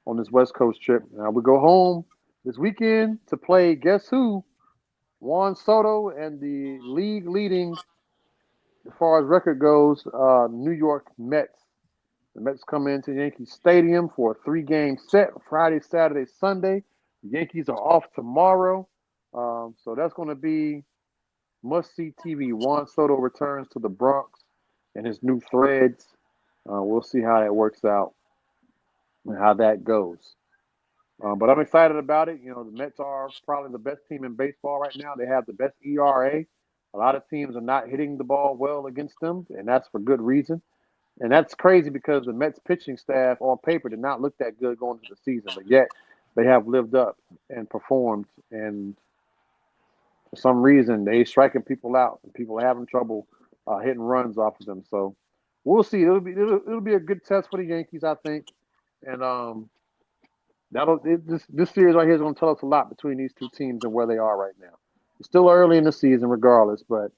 on this West Coast trip. Now we go home this weekend to play. Guess who? Juan Soto and the league leading, as far as record goes, New York Mets. The Mets come into Yankee Stadium for a 3-game set: Friday, Saturday, Sunday. The Yankees are off tomorrow, so that's going to be must-see TV. Juan Soto returns to the Bronx and his new threads. We'll see how that works out and how that goes. But I'm excited about it. You know, the Mets are probably the best team in baseball right now. They have the best ERA. A lot of teams are not hitting the ball well against them, and that's for good reason. And that's crazy because the Mets pitching staff on paper did not look that good going into the season, but yet they have lived up and performed. And for some reason, they striking people out, and people are having trouble hitting runs off of them. So we'll see. It'll be a good test for the Yankees, I think. And this series right here is going to tell us a lot between these two teams and where they are right now. It's still early in the season, regardless, but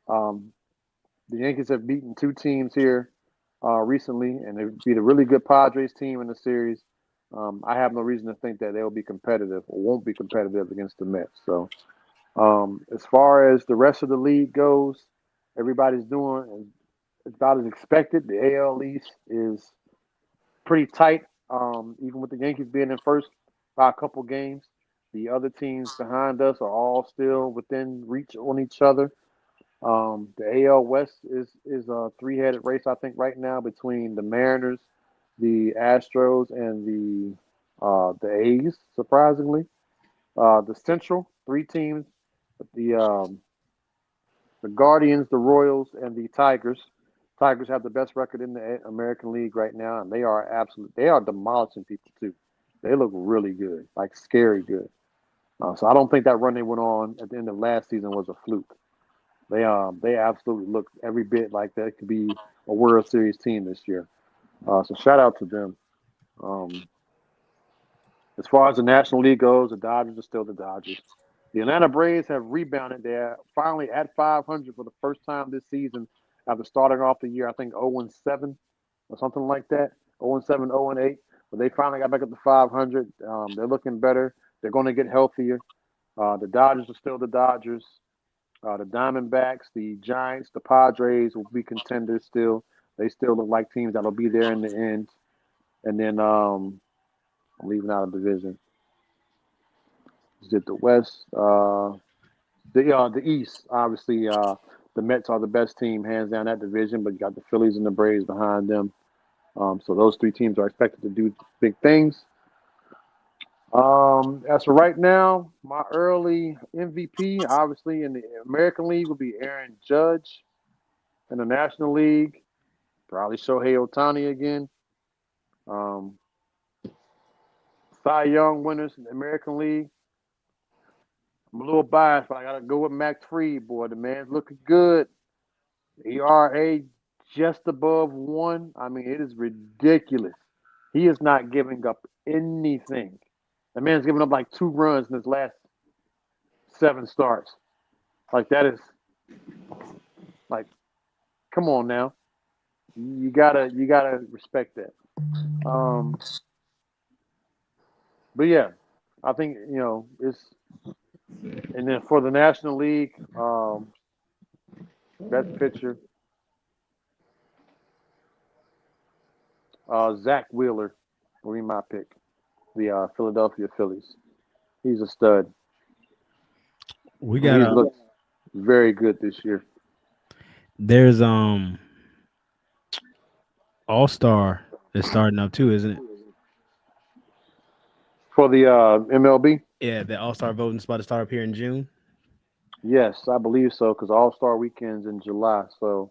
the Yankees have beaten 2 teams here recently, and they beat a really good Padres team in the series. I have no reason to think that they'll be competitive or won't be competitive against the Mets. So, as far as the rest of the league goes, everybody's doing about as expected. The AL East is pretty tight, even with the Yankees being in first by a couple games. The other teams behind us are all still within reach on each other. The AL West is a 3-headed race, I think, right now between the Mariners, the Astros, and the A's. Surprisingly, the Central 3 teams, the Guardians, the Royals, and the Tigers. Tigers have the best record in the American League right now, and they are demolishing people too. They look really good, like scary good. So I don't think that run they went on at the end of last season was a fluke. They absolutely look every bit like that could be a World Series team this year. So shout out to them. As far as the National League goes, the Dodgers are still the Dodgers. The Atlanta Braves have rebounded. They're finally at 500 for the first time this season after starting off the year, I think 0-7 or something like that. 0-7, 0-8. But they finally got back up to 500. They're looking better. They're going to get healthier. The Dodgers are still the Dodgers. The Diamondbacks, the Giants, the Padres will be contenders still. They still look like teams that'll be there in the end. And then I'm leaving out a division. Is it the West? The East, obviously, the Mets are the best team, hands down, that division. But you got the Phillies and the Braves behind them. So those 3 teams are expected to do big things. As for right now, my early MVP, obviously in the American League, will be Aaron Judge. In the National League, probably Shohei Ohtani again. Cy Young winners in the American League. I'm a little biased, but I gotta go with Max Fried, boy. The man's looking good. ERA just above 1. I mean, it is ridiculous. He is not giving up anything. The man's given up like 2 runs in his last 7 starts. Like that is like, come on now. You gotta respect that. But yeah, I think it's. And then for the National League, Best pitcher, Zach Wheeler will be my pick. The Philadelphia Phillies. He's a stud. We And got he's looked very good this year. there's All Star is starting up too, isn't it? For the MLB, Yeah, the All Star voting is about to start up here in June. yes, I believe so, because All Star Weekend's in July. So,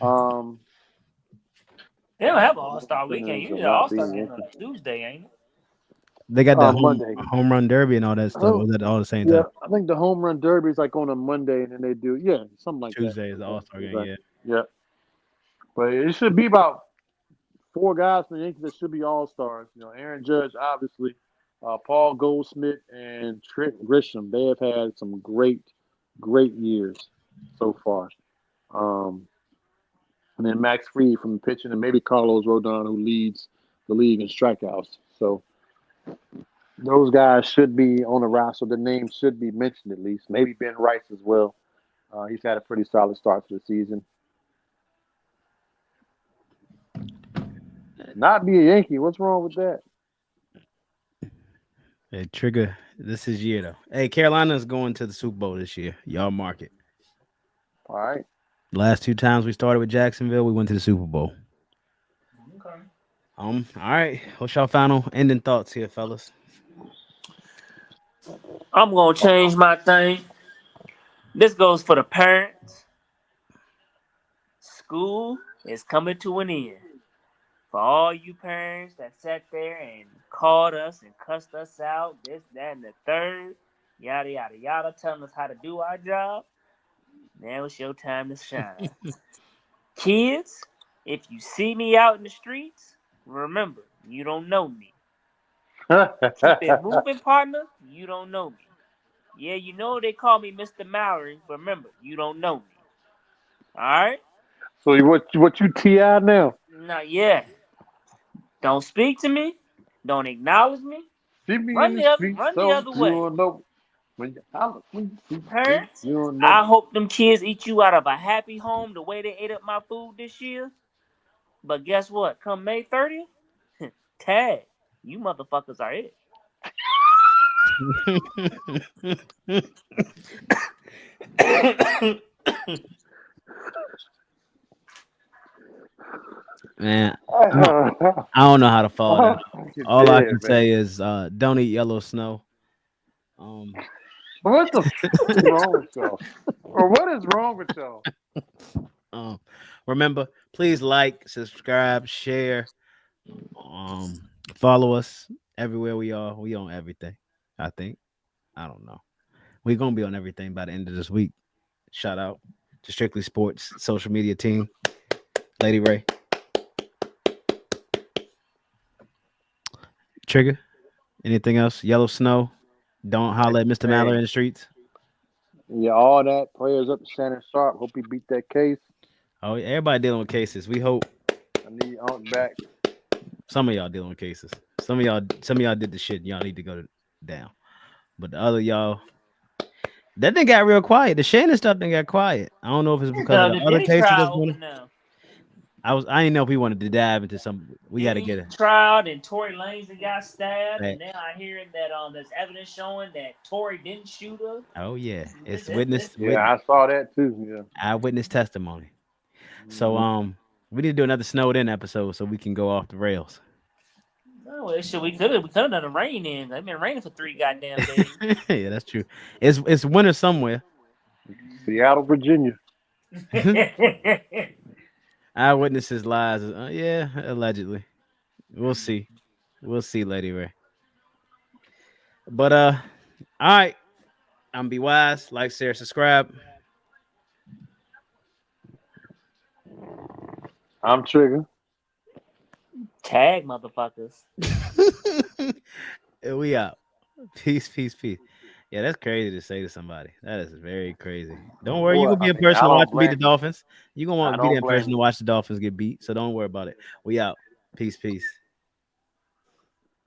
um, They don't have an I'm All Star putting it weekend. in Usually the July. All Be Star the game on Yankees. a Tuesday, ain't it? They got the Monday. home run derby and all that stuff. Oh, Was that all the same yeah, time? I think the home run derby is like on a Monday, and then they do something like that. Tuesday is the All Star game. Right. Yeah. Yeah, but it should be about four guys from the Yankees that should be All Stars. Aaron Judge, obviously, Paul Goldschmidt, and Trent Grisham. They have had some great, great years so far. Um, and then Max Fried from pitching, and maybe Carlos Rodon, who leads the league in strikeouts. So those guys should be on the roster. The names should be mentioned at least. Maybe Ben Rice as well. He's had a pretty solid start to the season. Not be a Yankee. What's wrong with that? Hey, Trigger, this is year though. Hey, Carolina's going to the Super Bowl this year. Y'all mark it. All right. Last two times we started with Jacksonville, we went to the Super Bowl. Okay. All right. What's y'all final ending thoughts here, fellas? I'm gonna change my thing. This goes for the parents. School is coming to an end. For all you parents that sat there and called us and cussed us out, this, that, and the third, yada, yada, yada, telling us how to do our job, now it's your time to shine. Kids, if you see me out in the streets, remember, you don't know me. Keep it moving, partner, you don't know me. Yeah, you know they call me Mr. Mallory, but remember, you don't know me. All right? So what you Ti now? Not yet. Don't speak to me. Don't acknowledge me. See me in Run the streets, run the so other you way. don't know. When you holler, when you see me, Parents, you don't know. I hope them kids eat you out of a happy home the way they ate up my food this year. But guess what? Come May 30th, tag. You motherfuckers are it. Man, I don't know how to follow that. You're All I dead, can man. say is don't eat yellow snow. Um, What the fuck is wrong with y'all? Or what is wrong with y'all? um, remember, please like, subscribe, share, follow us everywhere we are. We on everything. I think. I don't know. We're gonna be on everything by the end of this week. Shout out to Strictly Sports social media team, Lady Ray, Trigger. Anything else? Yellow snow. Don't holler at Mr. Mallory in the streets. Yeah, all that. Prayers up to Shannon Sharp. Hope he beat that case. Oh, everybody dealing with cases. We hope I need Aunt back. some of y'all dealing with cases. Some of y'all did the shit. Y'all need to go down. But the other y'all, that thing got real quiet. The Shannon stuff thing got quiet. I don't know if it's because of The the other Diddy cases that's trial going. open now. I didn't know if we wanted to dive into some. We got to get it. Trial and Tory Lanez got stabbed, Right. and now I hearing that there's evidence showing that Tory didn't shoot her. Oh yeah, it's It's- witness. Yeah, I saw that too. Yeah. Eyewitness testimony. So we need to do another snowed in episode so we can go off the rails. Oh, well, shit, we could have done a rain in. It's been raining for 3 goddamn days. Yeah, that's true. It's winter somewhere. Seattle, Virginia. Eyewitnesses lies. Yeah, allegedly. We'll see. We'll see, Lady Ray. But all right. I'm Be Wise. Like, share, subscribe. I'm Trigger. Tag motherfuckers. And we out. Peace, peace, peace. Yeah, that's crazy to say to somebody. That is very crazy. Don't worry, you Boy, gonna be a I mean, person I to don't watch them beat the blame you. Dolphins. You gonna I want to be don't that blame person to you. watch the Dolphins get beat. So don't worry about it. We out. Peace, peace.